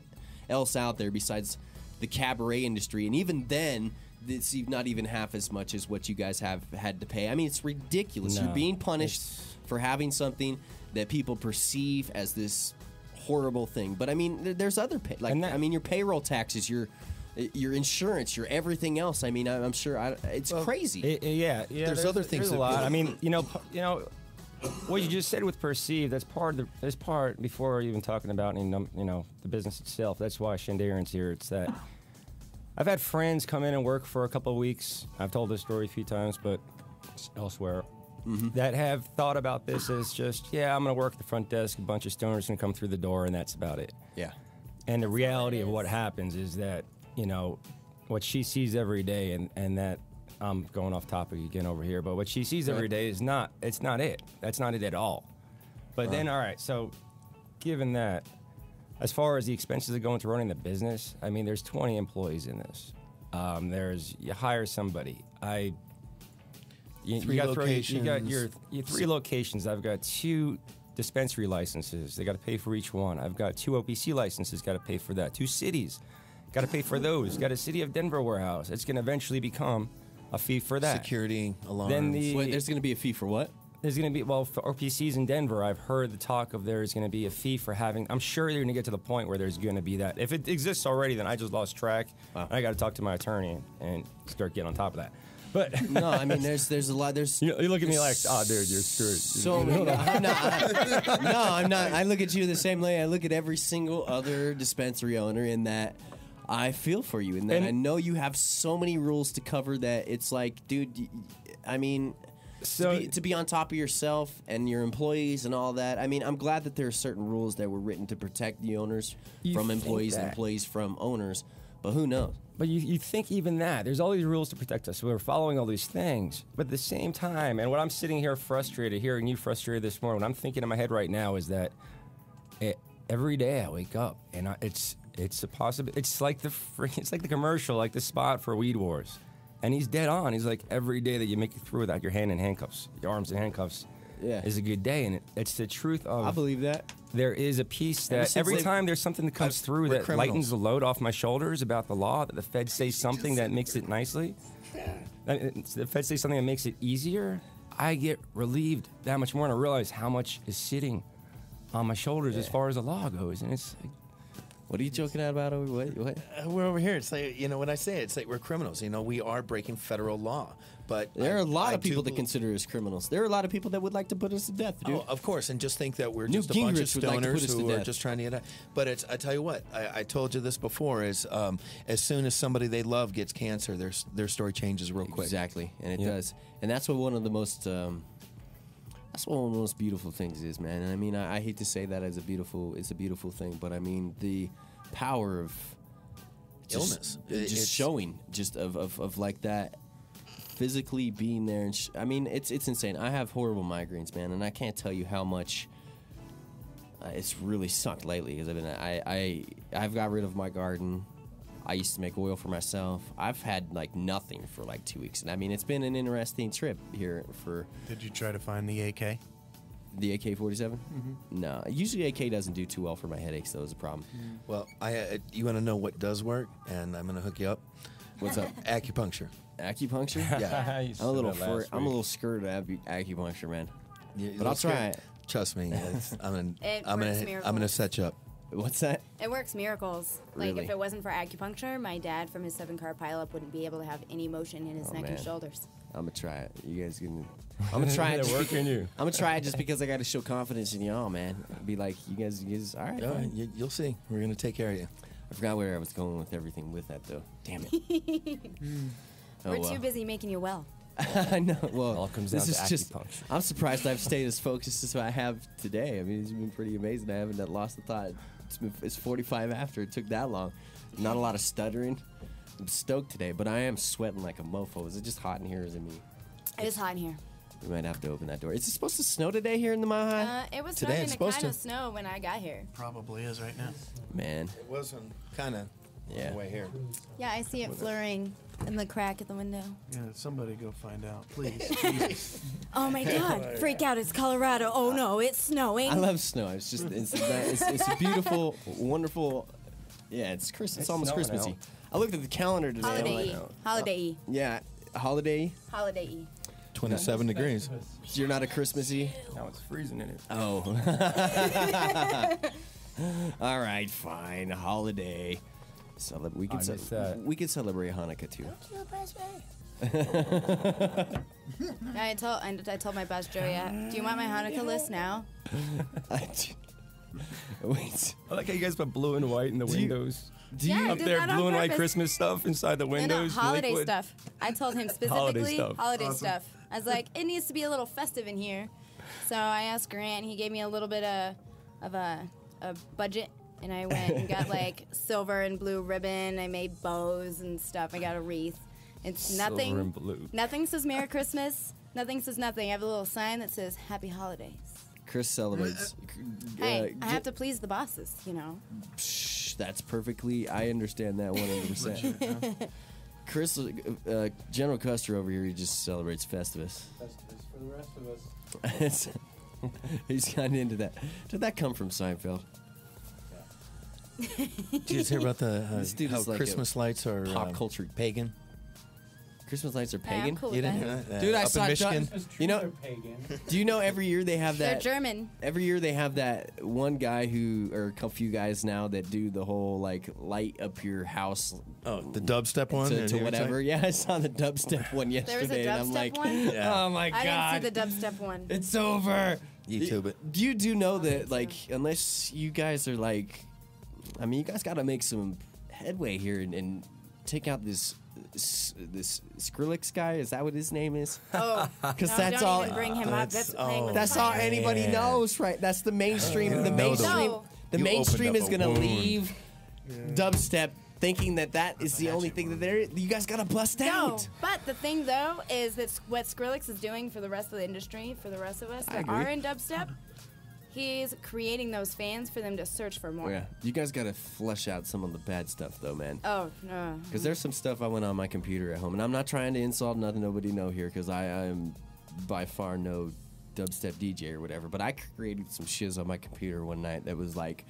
else out there besides the cabaret industry, and even then it's not even half as much as what you guys have had to pay. I mean, it's ridiculous. No, You're being punished for having something that people perceive as this horrible thing. But I mean, there's other your payroll taxes, your insurance, your everything else. I mean, I'm sure it's crazy. Yeah. There's other things There's a that lot. I mean, what you just said with perceived, that's part before even talking about the business itself. That's why Shandarian's here. It's that I've had friends come in and work for a couple of weeks. I've told this story a few times, but elsewhere, that have thought about this as just, I'm going to work at the front desk, a bunch of stoners going to come through the door, and that's about it. Yeah. And the reality of what happens is that, what she sees every day, and that I'm going off topic again over here, but what she sees every day is not it. That's not it at all. But then, all right, so given that, as far as the expenses that go into running the business, I mean, there's 20 employees in this. You hire somebody. You got your 3 locations. I've got 2 dispensary licenses. They got to pay for each one. I've got 2 OPC licenses. Got to pay for that. 2 cities. Got to pay for those. Got a City of Denver warehouse. It's going to eventually become a fee for that. Security, alarms. Then Wait, there's going to be a fee for what? There's going to be, for OPCs in Denver, I've heard the talk of there's going to be a fee for having, I'm sure they're going to get to the point where there's going to be that. If it exists already, then I just lost track. Wow. I got to talk to my attorney and start getting on top of that. But No, I mean, there's a lot. you look at me like, dude, you're screwed. So I'm not. I look at you the same way I look at every single other dispensary owner, in that I feel for you, and I know you have so many rules to cover that it's like, dude. I mean, to be on top of yourself and your employees and all that. I mean, I'm glad that there are certain rules that were written to protect the owners from employees and employees from owners. But who knows? But you think even that. There's all these rules to protect us. We're following all these things. But at the same time, and what I'm sitting here frustrated, hearing you frustrated this morning, what I'm thinking in my head right now is that every day I wake up and it's a possibility. It's like the commercial, like the spot for Weed Wars. And he's dead on. He's like, every day that you make it through without your hand in handcuffs, your arms in handcuffs, is a good day. And it's the truth of... I believe that. There is a piece that every time there's something that comes through that lightens the load off my shoulders about the law, that the Fed says something that makes it nicely, the Fed says something that makes it easier, I get relieved that much more, and I realize how much is sitting on my shoulders as far as the law goes. And it's like, what are you joking about? What? We're over here. It's like, when I say it, it's like we're criminals. We are breaking federal law. But there are a lot of people that consider us criminals. There are a lot of people that would like to put us to death, dude. Oh, of course, and just think that we're just a bunch of stoners who are just trying to get out. But I tell you what, I told you this before, is as soon as somebody they love gets cancer, their story changes real quick. Exactly, and it does. And that's what one of the most... That's one of the most beautiful things is, man. And I mean, I hate to say that it's a beautiful thing, but I mean the power of illness, just showing, just of like that, physically being there. And I mean, it's insane. I have horrible migraines, man, and I can't tell you how much it's really sucked lately. Because I've got rid of my garden. I used to make oil for myself. I've had like nothing for like 2 weeks, and I mean it's been an interesting trip here. Did you try to find the AK? The AK-47? No, usually AK doesn't do too well for my headaches. Though is a problem. Well, you want to know what does work, and I'm going to hook you up. What's up? Acupuncture. Acupuncture? Yeah. I'm a little scared of acupuncture, man. But I'll try it. Trust me, I'm gonna set you up. What's that? It works miracles. Like, Really? if it wasn't for acupuncture, my dad from his 7-car pileup wouldn't be able to have any motion in his neck and shoulders. I'm gonna try it. You guys gonna? I'm gonna try it. They're working you. I'm gonna try it just because I got to show confidence in y'all, man. Be like, you guys, all right. All right, you'll see. We're gonna take care of you. I forgot where I was going with everything with that, though. Damn it. We're too busy making you well. I know. Well, It all comes down this to is just. acupuncture. I'm surprised I've stayed as focused as I have today. I mean, it's been pretty amazing. I haven't lost the thought. It's 45 after. It took that long. Not a lot of stuttering. I'm stoked today, but I am sweating like a mofo. Is it just hot in here? Or is it me? It is hot in here. We might have to open that door. Is it supposed to snow today here in the Mile High? It was Today starting it's to supposed kind of to. snow when I got here. Probably is right now. Man. It wasn't kind of Yeah. way here. Yeah, I see it flurrying in the crack at the window. Yeah, somebody go find out, please. Jesus. Oh my God! Freak out! It's Colorado. Oh no, it's snowing. I love snow. It's just it's a beautiful, wonderful. Yeah, it's It's almost snowing Christmassy. out. I looked at the calendar today. I'm Holiday-y. like, Holiday-y. yeah, holiday. Holiday-y. 27 degrees. So you're not a Christmassy. Now it's freezing in it. Oh. All right, fine. Holiday. We can missed that. we can celebrate Hanukkah too. I told my boss Joey, do you want my Hanukkah list now? Wait. I like how you guys put blue and white in the windows. Yeah, I Up did there, that on blue and white purpose. Christmas stuff inside the No, windows. holiday liquid. stuff. I told him Holiday specifically stuff. holiday stuff. I was like, it needs to be a little festive in here. So I asked Grant. He gave me a little bit of a budget, and I went and got like silver and blue ribbon. I made bows and stuff. I got a wreath. It's Silver nothing. and blue. Nothing says Merry Christmas. Nothing says nothing. I have a little sign that says Happy Holidays. Chris celebrates. Hey, I have to please the bosses, you know. That's perfectly. I understand that 100%. Chris, General Custer over here, he just celebrates Festivus. Festivus for the rest of us. He's kind of into that. Did that come from Seinfeld? Did you hear about This dude how is like Christmas lights are pop culture pagan? Christmas lights are Hey, I'm pagan. cool You with didn't that. hear that? Dude, I up saw in Michigan. You know, do you know every year they have They're that? German. Every year they have that one guy or a few guys now that do the whole like light up your house. Oh, the dubstep one? To whatever. Yeah, I saw the dubstep one There was a yesterday, and I'm dubstep like, one? Yeah. oh my I god, didn't see the dubstep one. it's over. YouTube it. Do you know that like unless you guys are like, I mean, you guys got to make some headway here and take out this Skrillex guy. Is that what his name is? Oh, because no, that's don't all. even bring him up. That's playing with That's all fire. anybody knows, right? That's the mainstream. The No, mainstream. No. The You mainstream opened is up a gonna wound. leave dubstep, thinking that is the only thing that they're. You guys gotta bust No, out. but the thing though is that what Skrillex is doing for the rest of the industry, for the rest of us that agree. are in dubstep, he's creating those fans for them to search for more. Yeah, you guys gotta flush out some of the bad stuff though, man. Oh no. Because there's some stuff I went on my computer at home, and I'm not trying to insult nobody know here, because I am by far no dubstep DJ or whatever. But I created some shiz on my computer one night that was like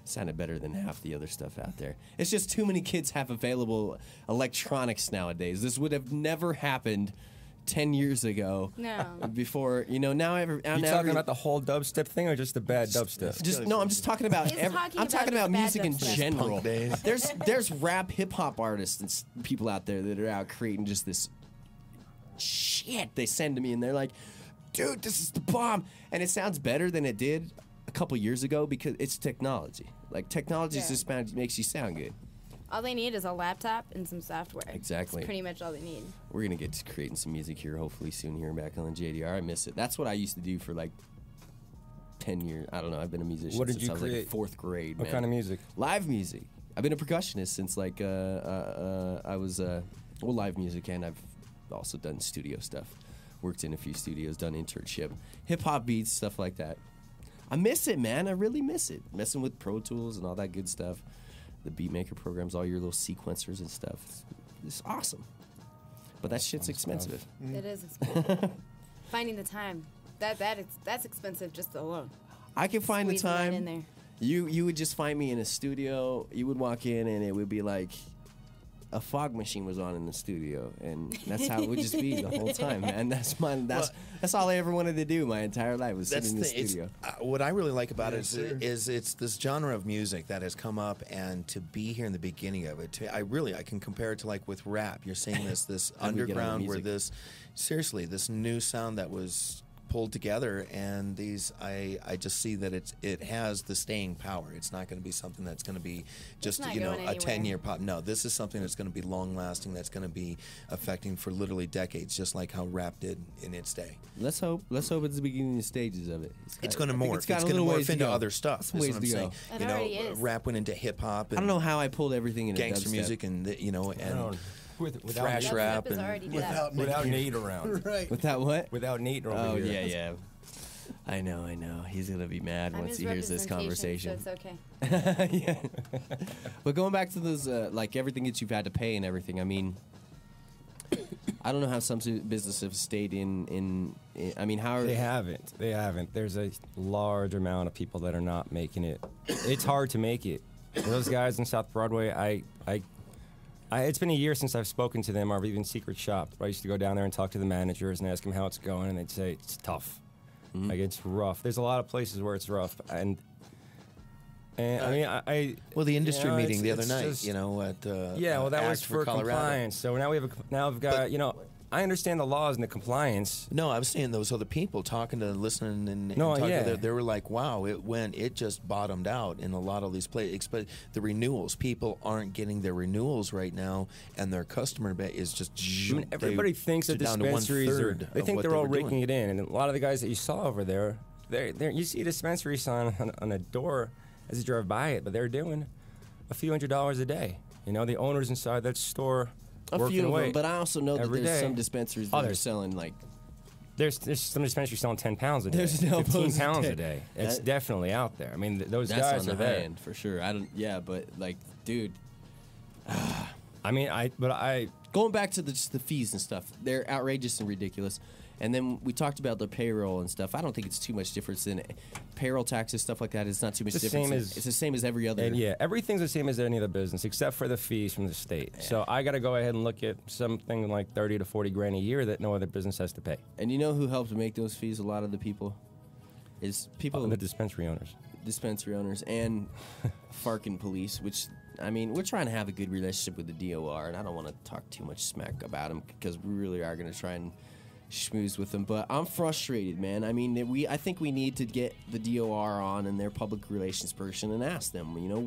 sounded better than half the other stuff out there. It's just too many kids have available electronics nowadays. This would have never happened 10 years ago. No. Before now You talking about the whole dubstep thing or just the bad dubstep? No, I'm just talking about. He's I'm talking about bad music in dubstep. general. Punk days. There's rap hip hop artists and people out there that are out creating just this shit. They send to me and they're like, "Dude, this is the bomb," and it sounds better than it did a couple years ago because it's technology. Like technology Yeah. just makes you sound good. All they need is a laptop and some software. Exactly. That's pretty much all they need. We're gonna get to creating some music here hopefully soon here back on the JDR. I miss it. That's what I used to do for like 10 years. I don't know. I've been a musician What did since you I was like create? 4th grade. What man. kind of music? Live music. I've been a percussionist since like I was live music, and I've also done studio stuff. Worked in a few studios, done internship, hip hop beats, stuff like that. I miss it, man. I really miss it. Messing with Pro Tools and all that good stuff. The beatmaker programs, all your little sequencers and stuff. It's awesome. But that shit's expensive. It is expensive. Finding the time. That's expensive just alone. I can find the Squeezing that time. in there. You would just find me in a studio. You would walk in and it would be like a fog machine was on in the studio, and that's how it would just be the whole time, man. That's all I ever wanted to do my entire life was sit in the studio. What I really like about it is it's this genre of music that has come up, and to be here in the beginning of it, I can compare it to like with rap. You're seeing this How do we get on underground where music? this new sound that was pulled together, and I just see that it has the staying power. It's not going to be something that's going to be just not a going 10-year pop. No, this is something that's going to be long lasting. That's going to be affecting for literally decades, just like how rap did in its day. Let's hope it's the beginning stages of it. It's going to I think morph. It's got a going to little ways morph to into go. other stuff. Some Is ways what I'm to saying. go. It You know, already is. rap went into hip hop. I don't know how I pulled everything into gangster dubstep. music, and and Without thrash Nate- rap Dubstep is and already done. Without Nate around. Right. Without what? Without Nate over Oh here. yeah. I know. He's gonna be mad I'm once his he hears this representation, conversation. so it's okay. Yeah. But going back to those, like everything that you've had to pay and everything. I mean, I don't know how some businesses have stayed in. I mean, how are They haven't. There's a large amount of people that are not making it. It's hard to make it. Those guys in South Broadway, it's been a year since I've spoken to them or even secret shop. I used to go down there and talk to the managers and ask them how it's going, and they'd say it's tough. Like it's rough. There's a lot of places where it's rough, and I mean, I well, the industry you know, meeting the it's other night, just- at yeah, well, that was Act for Colorado. compliance. So now we've got I understand the laws and the compliance. No, I was saying those other people talking to, listening, and No, talking yeah. to they were like, "Wow, it just bottomed out in a lot of these places." But the renewals, people aren't getting their renewals right now, and their customer base is just. I mean, everybody thinks that down to dispensaries are. 1/3 They of think what they're they all were doing. raking it in, and a lot of the guys that you saw over there, you see a dispensary sign on a door as you drive by it, but they're doing a few $100s a day. You know, the owners inside that store. a working few of away them? But I also know that every there's day. some dispensaries Oh, that are there's- selling like. There's some dispensaries selling 10 pounds a day. There's no 15 opposing pounds day. a day. It's That- definitely out there. I mean, those That's guys on the are high there. end for sure. I don't. Yeah, but like, dude, I mean, going back to just the fees and stuff, they're outrageous and ridiculous. And then we talked about the payroll and stuff. I don't think it's too much difference in payroll taxes, stuff like that. It's not too much It's the difference. same as- It's the same as every other. And yeah, everything's the same as any other business except for the fees from the state. So I got to go ahead and look at something like 30 to 40 grand a year that no other business has to pay. And you know who helps make those fees? A lot of the people is people, The dispensary owners. dispensary owners and Farkin police. Which I mean, we're trying to have a good relationship with the DOR, and I don't want to talk too much smack about them because we really are going to try and schmooze with them. But I'm frustrated, man. I mean, I think we need to get the DOR on and their public relations person and ask them, you know,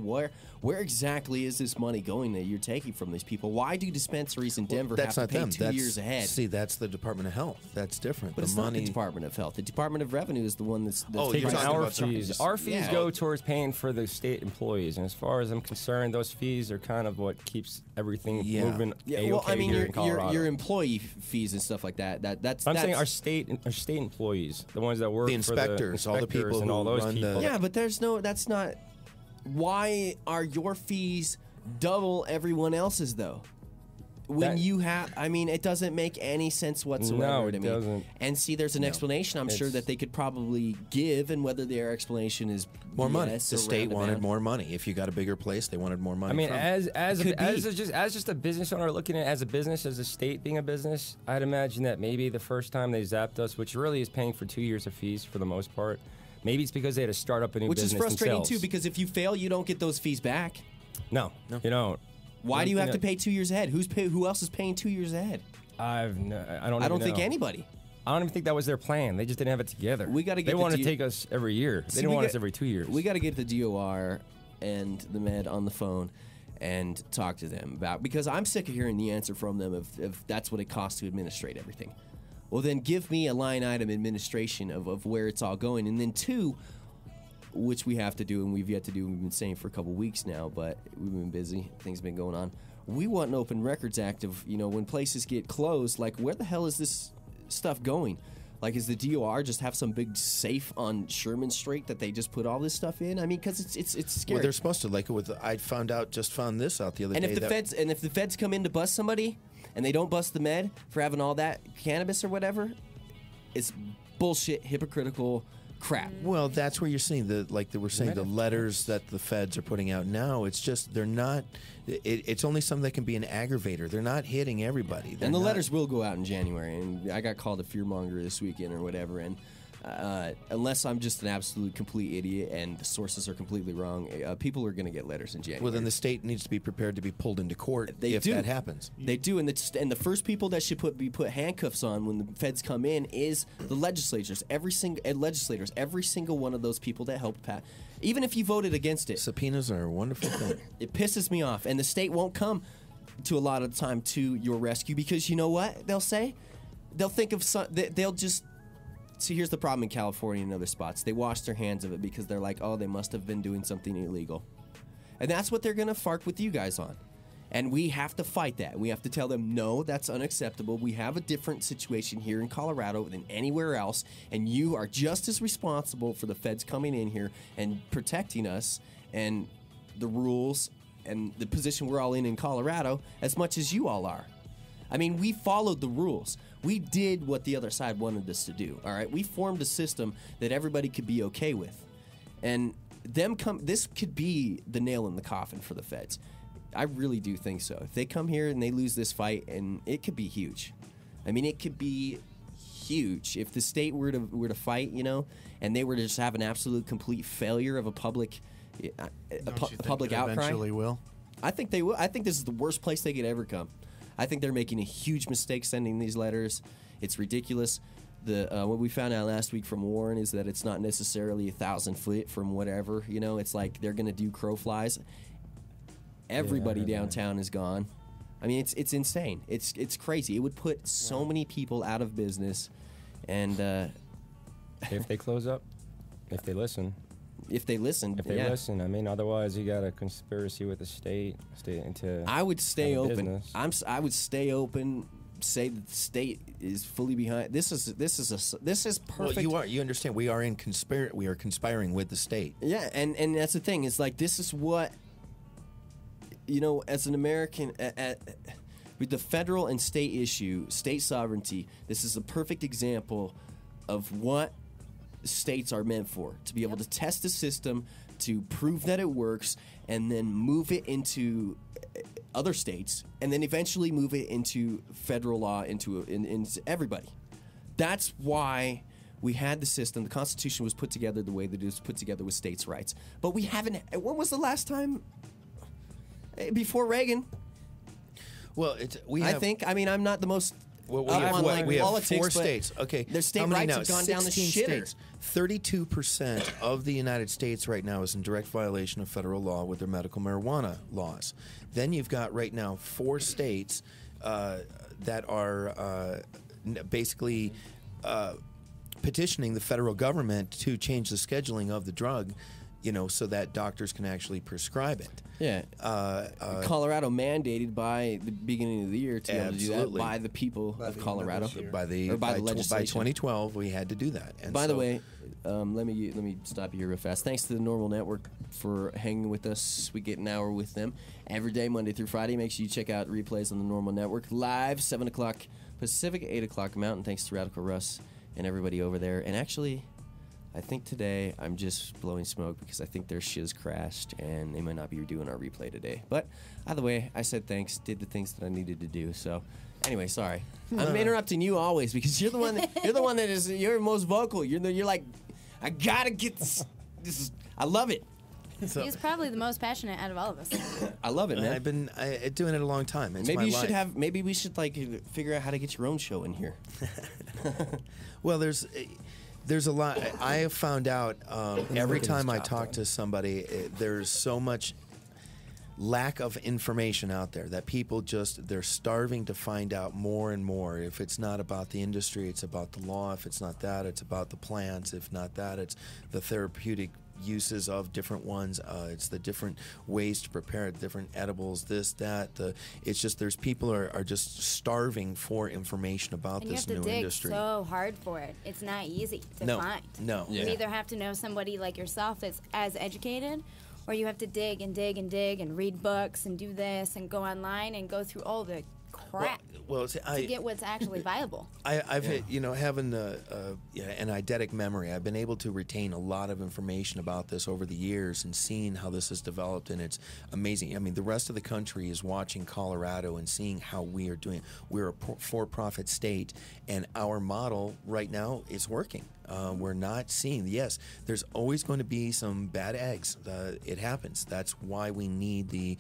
where exactly is this money going that you're taking from these people? Why do dispensaries in Denver have to pay 2 years ahead? See, that's the Department of Health. That's different. But it's not the Department of Health. The Department of Revenue is the one that's you're taking talking our about fees. Our fees go towards paying for the state employees, and as far as I'm concerned, those fees are kind of what keeps everything moving. Yeah, well, I mean, here in Colorado. your employee fees and stuff like that. That's saying our state employees, the ones that work the inspectors, for all the people and all who those run people. Yeah, but that's not. Why are your fees double everyone else's though? When you have, I mean, it doesn't make any sense whatsoever No, to it me. doesn't. And see, there's an explanation I'm sure that they could probably give, and whether their explanation is more money. BS The or state wanted roundabout. more money. If you got a bigger place, they wanted more money. I mean, from as just a business owner looking at it as a business, as a state being a business, I'd imagine that maybe the first time they zapped us, which really is paying for 2 years of fees for the most part, maybe it's because they had to start up a new Which business is frustrating themselves. too, because if you fail, you don't get those fees back. No, you don't. Why do you have to pay 2 years ahead? Who else is paying 2 years ahead? I don't think know. anybody. I don't even think that was their plan. They just didn't have it together. We gotta get They the want to D- take us every year. They didn't want us every 2 years. We got to get the DOR and the med on the phone and talk to them about, because I'm sick of hearing the answer from them if that's what it costs to administrate everything. Well, then give me a line item administration of where it's all going. And then two, which we have to do and we've yet to do, we've been saying for a couple weeks now, but we've been busy. Things have been going on. We want an Open Records Act of, you know, when places get closed, like where the hell is this stuff going? Like, is the DOR just have some big safe on Sherman Street that they just put all this stuff in? I mean, because it's scary. Well, they're supposed to. Like I found this out the other day. If the feds come in to bust somebody and they don't bust the med for having all that cannabis or whatever, it's bullshit, hypocritical crap. Well, that's where you're seeing the letters that the feds are putting out now. It's just they're not. It's only something that can be an aggravator. They're not hitting everybody. And the letters will go out in January. And I got called a fearmonger this weekend or whatever. And unless I'm just an absolute complete idiot and the sources are completely wrong, people are going to get letters in January. Well, then the state needs to be prepared to be pulled into court if that happens. They do, and the first people that should be put handcuffs on when the feds come in is the legislators. Every single one of those people that helped pass. Even if you voted against it. Subpoenas are a wonderful thing. It pisses me off, and the state won't come to a lot of the time to your rescue because you know what they'll say? They'll think of they'll just. See, here's the problem in California and other spots. They wash their hands of it because they're like, oh, they must have been doing something illegal. And that's what they're going to fark with you guys on. And we have to fight that. We have to tell them, no, that's unacceptable. We have a different situation here in Colorado than anywhere else, and you are just as responsible for the feds coming in here and protecting us and the rules and the position we're all in Colorado as much as you all are. I mean, we followed the rules. We did what the other side wanted us to do, all right? We formed a system that everybody could be okay with. And this could be the nail in the coffin for the feds. I really do think so. If they come here and they lose this fight, and it could be huge. I mean, it could be huge. If the state were to fight, you know, and they were to just have an absolute complete failure of a public public outcry. Eventually will. I think they will. I think this is the worst place they could ever come. I think they're making a huge mistake sending these letters. It's ridiculous. What we found out last week from Warren is that it's not necessarily 1,000 feet from whatever. You know, it's like they're going to do crow flies. Everybody downtown is gone. I mean, it's insane. It's crazy. It would put so many people out of business. And if they close up, if they listen. If they listen, listen, I mean, otherwise you got a conspiracy with the state into. I would stay open. Business. I would stay open. Say that the state is fully behind. This is perfect. Well, you understand? We are conspiring with the state. Yeah, and that's the thing. It's like this is what, you know, as an American, with the federal and state issue, state sovereignty. This is a perfect example of what states are meant for, to be able to test the system, to prove that it works, and then move it into other states, and then eventually move it into federal law, into everybody. That's why we had the system. The Constitution was put together the way that it was put together with states' rights. But we haven't. When was the last time? Before Reagan. Well, I think. I mean, I'm not the most Well, we Up have, on, what? like, We have politics, 4 but states. Okay, their state how many rights now? have gone down the 16 shitter. states. 32% of the United States right now is in direct violation of federal law with their medical marijuana laws. Then you've got right now 4 states that are basically petitioning the federal government to change the scheduling of the drug, so that doctors can actually prescribe it. Yeah. Colorado mandated by the beginning of the year to be able to do that Absolutely. by the people of Colorado. By the by legislation. 2012, we had to do that. And By the way, let me stop you here real fast. Thanks to the Normal Network for hanging with us. We get an hour with them every day, Monday through Friday. Make sure you check out replays on the Normal Network live 7 o'clock Pacific, 8 o'clock Mountain. Thanks to Radical Russ and everybody over there. And actually, I think today I'm just blowing smoke because I think their shiz crashed and they might not be doing our replay today. But either way, I said thanks, did the things that I needed to do. So anyway, sorry. I'm interrupting you always because you're the one that is you're most vocal. You're like, I gotta get this. I love it. He's probably the most passionate out of all of us. I love it, man. I've been doing it a long time. It's Maybe my you should life. Maybe we should figure out how to get your own show in here. Well, there's a lot. I have found out every time I talk to somebody, there's so much lack of information out there that people they're starving to find out more and more. If it's not about the industry, it's about the law. If it's not that, it's about the plants. If not that, it's the therapeutic uses of different ones. It's the different ways to prepare it, different edibles, this, that. It's just there's people are just starving for information about And you this have to new dig industry. so hard for it. It's not easy to No, find. no. Yeah. You either have to know somebody like yourself that's as educated, or you have to dig and dig and dig and read books and do this and go online and go through all the crap Well, see, to get what's actually viable. I've hit, having an eidetic memory, I've been able to retain a lot of information about this over the years and seeing how this has developed, and it's amazing. I mean, the rest of the country is watching Colorado and seeing how we are doing. We're a for-profit state, and our model right now is working. We're not seeing, yes, there's always going to be some bad eggs. It happens. That's why we need the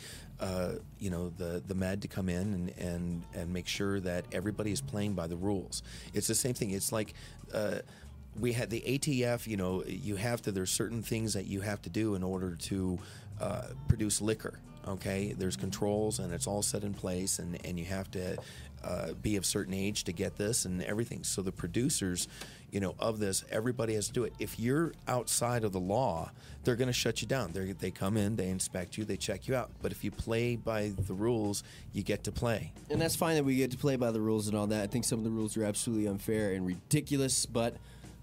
med to come in and make sure that everybody is playing by the rules. It's the same thing. It's like we had the ATF. You have to. There's certain things that you have to do in order to produce liquor. Okay, there's controls and it's all set in place, and you have to be of certain age to get this and everything. So the producers, of this, everybody has to do it. If you're outside of the law, they're going to shut you down. They come in, they inspect you, they check you out. But if you play by the rules, you get to play. And that's fine that we get to play by the rules and all that. I think some of the rules are absolutely unfair and ridiculous, but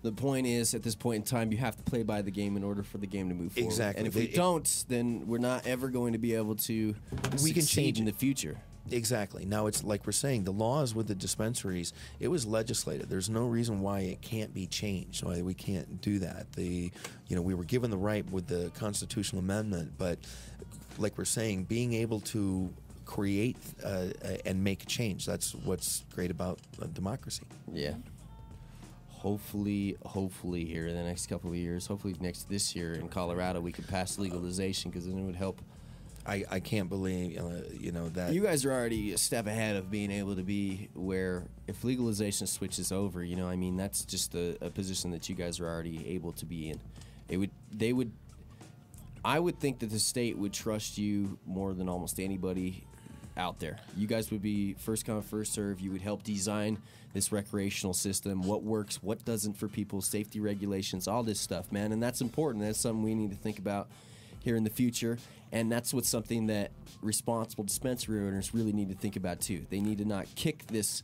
the point is, at this point in time, you have to play by the game in order for the game to move forward. Exactly. And if we don't, then we're not ever going to be able to succeed in the future. Exactly. Now, it's like we're saying, the laws with the dispensaries, it was legislated. There's no reason why it can't be changed, why we can't do that. We were given the right with the constitutional amendment, but like we're saying, being able to create and make a change, that's what's great about democracy. Yeah. Hopefully here in the next couple of years, hopefully this year in Colorado, we can pass legalization, because then it would help. I can't believe that You guys are already a step ahead of being able to be where if legalization switches over, that's just a position that you guys are already able to be in. I would think that the state would trust you more than almost anybody out there. You guys would be first come, first serve. You would help design this recreational system, what works, what doesn't for people, safety regulations, all this stuff, man. And that's important. That's something we need to think about here in the future. And that's what's something that responsible dispensary owners really need to think about too. They need to not kick this,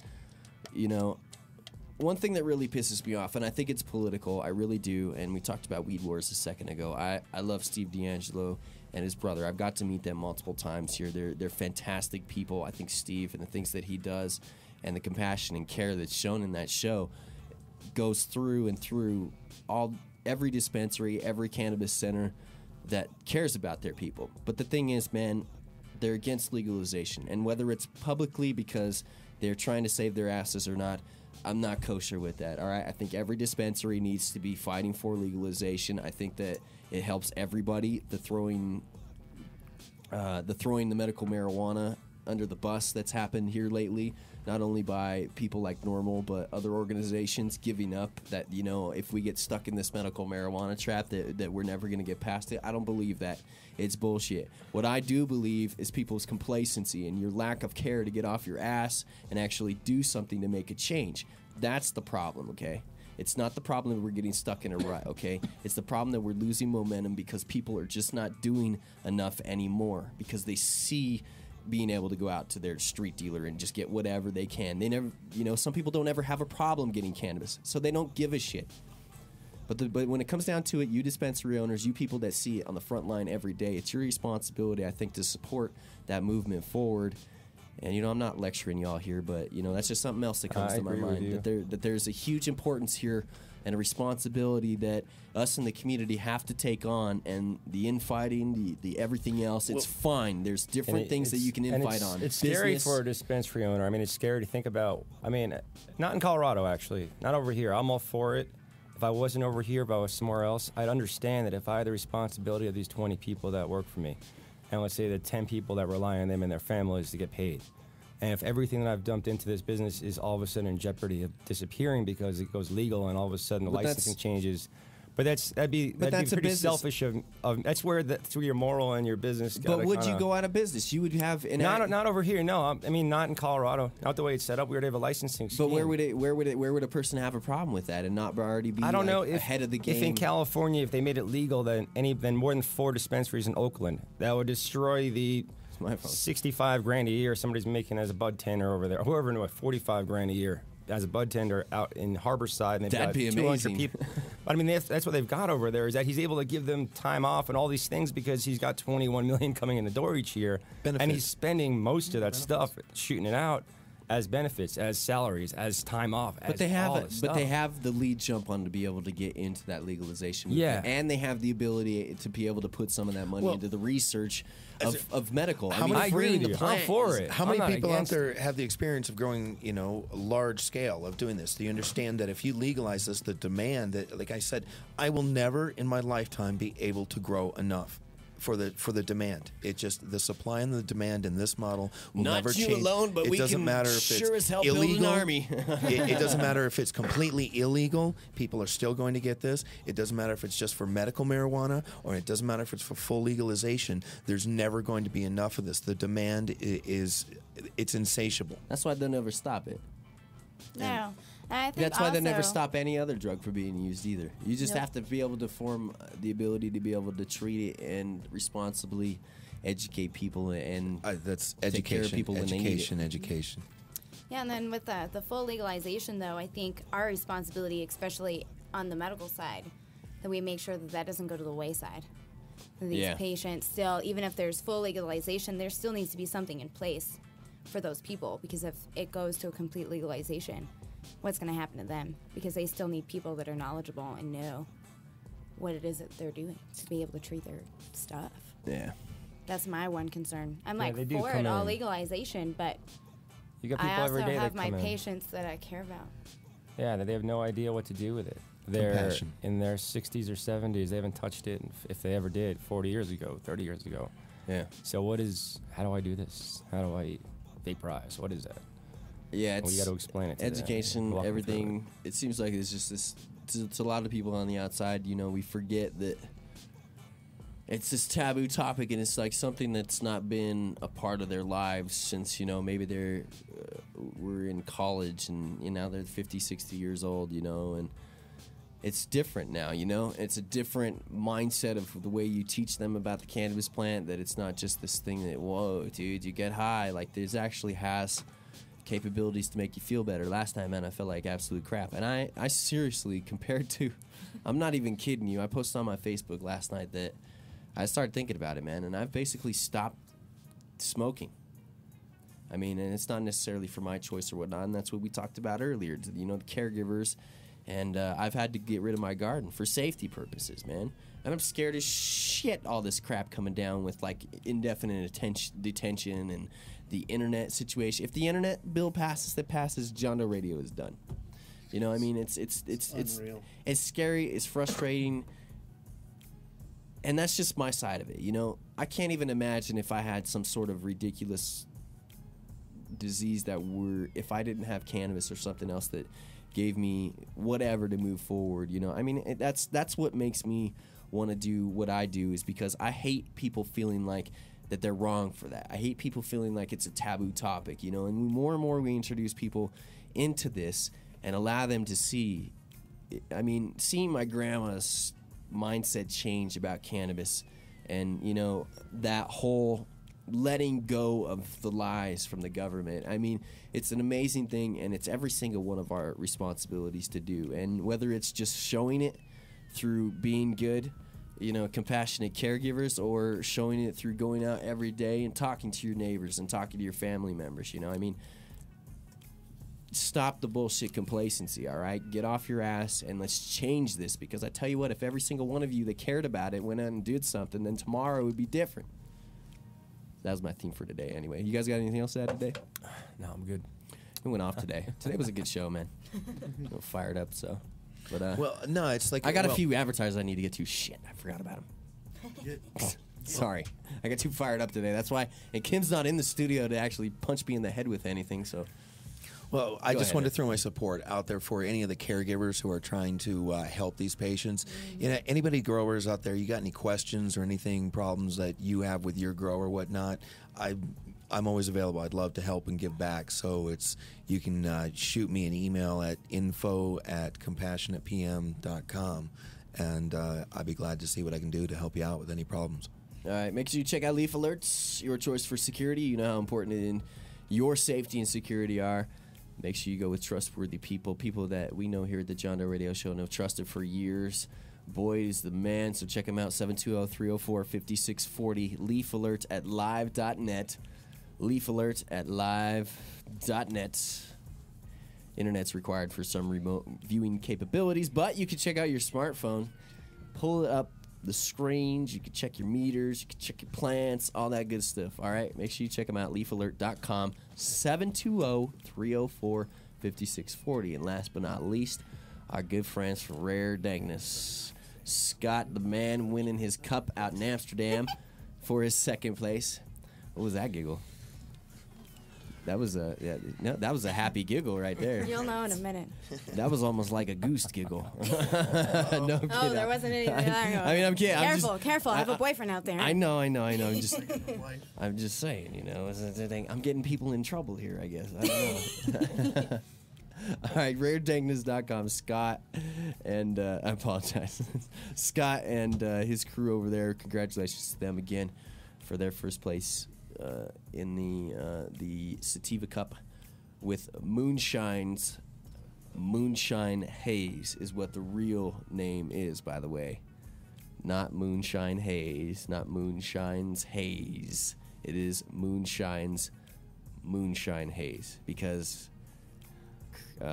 one thing that really pisses me off, and I think it's political, I really do, and we talked about Weed Wars a second ago. I love Steve D'Angelo and his brother. I've got to meet them multiple times here. They're fantastic people. I think Steve and the things that he does and the compassion and care that's shown in that show goes through and through every dispensary, every cannabis center that cares about their people. But the thing is, man, they're against legalization. And whether it's publicly because they're trying to save their asses or not, I'm not kosher with that, all right? I think every dispensary needs to be fighting for legalization. I think that it helps everybody. The throwing the medical marijuana under the bus that's happened here lately, not only by people like Normal, but other organizations giving up that, you know, if we get stuck in this medical marijuana trap that we're never going to get past it. I don't believe that. It's bullshit. What I do believe is people's complacency and your lack of care to get off your ass and actually do something to make a change. That's the problem, okay? It's not the problem that we're getting stuck in a rut, okay? It's the problem that we're losing momentum because people are just not doing enough anymore because they see being able to go out to their street dealer and just get whatever they can. They never, you know, some people don't ever have a problem getting cannabis, so they don't give a shit. But when it comes down to it, you dispensary owners, you people that see it on the front line every day, it's your responsibility, I think, to support that movement forward. And, you know, I'm not lecturing y'all here, but, you know, that's just something else that comes to my mind. That there's a huge importance here and a responsibility that us in the community have to take on. And the infighting, the everything else, it's fine. There's different things that you can infight on. It's scary for a dispensary owner. I mean, it's scary to think about. I mean, not in Colorado, actually. Not over here. I'm all for it. If I wasn't over here, if I was somewhere else, I'd understand that if I had the responsibility of these 20 people that work for me, and let's say the 10 people that rely on them and their families to get paid. And if everything that I've dumped into this business is all of a sudden in jeopardy of disappearing because it goes legal and all of a sudden the licensing changes. But that'd be pretty selfish of that's where your moral and your business. But would you go out of business? You would have not over here. No, I mean not in Colorado. Not the way it's set up. We already have a licensing scheme. But where would a person have a problem with that and not already be? I don't know ahead of the game. If in California, if they made it legal, then more than 4 dispensaries in Oakland, that would destroy the 65 grand a year somebody's making as a bud tender over there. Or whoever knew it, 45 grand a year as a bud tender out in Harborside, and they've got 200 people. But I mean, that's what they've got over there, is that he's able to give them time off and all these things because he's got 21 million coming in the door each year, and he's spending most of that stuff shooting it out as benefits, as salaries, as time off. But they have the lead jump on to be able to get into that legalization. Yeah, and they have the ability to be able to put some of that money into the research of medical. I agree with you. I'm for it. How many people out there have the experience of growing, you know, a large scale of doing this? Do you understand that if you legalize this, the demand that, like I said, I will never in my lifetime be able to grow enough for the demand. It just, the supply and the demand in this model will never change. Not you alone, but it we doesn't can matter if sure it's as hell illegal. build an army. It doesn't matter if it's completely illegal. People are still going to get this. It doesn't matter if it's just for medical marijuana, or it doesn't matter if it's for full legalization. There's never going to be enough of this. The demand it's insatiable. That's why they'll never stop it. No. I think that's why they never also- stop any other drug from being used either. You just have to be able to form the ability to be able to treat it and responsibly educate people and that's take care of people when they need it. Education. Yeah, and then with the full legalization, though, I think our responsibility, especially on the medical side, that we make sure that doesn't go to the wayside. And these patients still, even if there's full legalization, there still needs to be something in place for those people, because if it goes to a complete legalization, what's going to happen to them? Because they still need people that are knowledgeable and know what it is that they're doing to be able to treat their stuff. Yeah. That's my one concern. I'm Yeah, like they do for come it, all in. legalization, but You got people I every also day have that my come in. patients that I care about. Yeah, they have no idea what to do with it. They're Compassion. in their 60s or 70s. They haven't touched it, if they ever did, 40 years ago, 30 years ago. Yeah. So how do I do this? How do I vaporize? What is that? Yeah, Well, you got to explain it to them. education, Walk them through everything. It seems like it's just this. To a lot of people on the outside, you know, we forget that it's this taboo topic, and it's like something that's not been a part of their lives since, you know, maybe they're were in college, and you know they're 50, 60 years old, you know, and it's different now, you know. It's a different mindset of the way you teach them about the cannabis plant, that it's not just this thing that, whoa, dude, you get high. Like, there's actually has capabilities to make you feel better. Last time, man, I felt like absolute crap. And I seriously, compared to, I'm not even kidding you, I posted on my Facebook last night that I started thinking about it, man, and I've basically stopped smoking. I mean, and it's not necessarily for my choice or whatnot, and that's what we talked about earlier, you know, the caregivers. And I've had to get rid of my garden for safety purposes, man. And I'm scared as shit all this crap coming down with, like, indefinite detention and the internet situation. If the internet bill passes, John Doe Radio is done. You know, I mean, it's unreal. It's scary, it's frustrating, and that's just my side of it. You know, I can't even imagine if I had some sort of ridiculous disease that if I didn't have cannabis or something else that gave me whatever to move forward, you know. I mean, that's what makes me want to do what I do, is because I hate people feeling like that they're wrong for that. I hate people feeling like it's a taboo topic, you know. And more and more we introduce people into this and allow them to see. I mean, seeing my grandma's mindset change about cannabis, and you know, that whole letting go of the lies from the government. I mean, it's an amazing thing, and it's every single one of our responsibilities to do. And whether it's just showing it through being good, you know, compassionate caregivers, or showing it through going out every day and talking to your neighbors and talking to your family members, you know, I mean, stop the bullshit complacency, all right? Get off your ass and let's change this, because I tell you what, if every single one of you that cared about it went out and did something, then tomorrow would be different. That was my theme for today anyway. You guys got anything else to add today? No, I'm good. It went off today. Today was a good show, man. A little fired up, so. But well, no, it's like I got a few advertisers I need to get to. Shit, I forgot about them. Sorry, I got too fired up today. That's why. And Kim's not in the studio to actually punch me in the head with anything. So. Well, I just want to throw my support out there for any of the caregivers who are trying to help these patients. You know, anybody growers out there, you got any questions or anything, problems that you have with your grow or whatnot, I'm always available. I'd love to help and give back. So you can shoot me an email at info@compassionatepm.com, and I'd be glad to see what I can do to help you out with any problems. All right, make sure you check out Leaf Alerts, your choice for security. You know how important it in your safety and security are. Make sure you go with trustworthy people that we know here at the John Doe Radio Show and have trusted for years. Boyd is the man, so check him out, 720-304-5640. Leaf Alert at live.net. Leaf Alert at live.net. Internet's required for some remote viewing capabilities, but you can check out your smartphone. Pull it up the screens. You can check your meters. You can check your plants, all that good stuff. All right, make sure you check them out, leafalert.com, 720-304-5640. And last but not least, our good friends from Rare Dankness. Scott, the man, winning his cup out in Amsterdam for his second place. What was that giggle? That was a that was a happy giggle right there. You'll know in a minute. That was almost like a goose giggle. No, I'm kidding. Oh, there wasn't anything. I mean, I'm kidding. Careful. I have a boyfriend out there. I know. I'm just saying, you know, I'm getting people in trouble here, I guess. I don't know. All right, raredankness.com. Scott and I apologize. Scott and his crew over there. Congratulations to them again for their first place in the Sativa Cup with Moonshine Haze is what the real name is, by the way. Not Moonshine Haze, not Moonshine's Haze. It is Moonshine's Moonshine Haze, because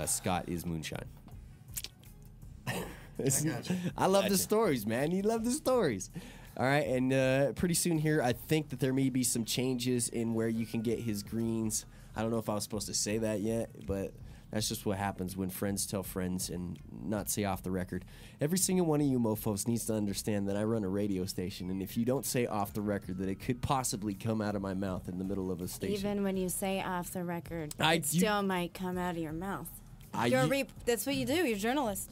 Scott is moonshine. I love the stories, man. You love the stories. All right, and pretty soon here, I think that there may be some changes in where you can get his greens. I don't know if I was supposed to say that yet, but that's just what happens when friends tell friends and not say off the record. Every single one of you mofos needs to understand that I run a radio station, and if you don't say off the record that it could possibly come out of my mouth in the middle of a station. Even when you say off the record, it still might come out of your mouth. That's what you do. You're a journalist.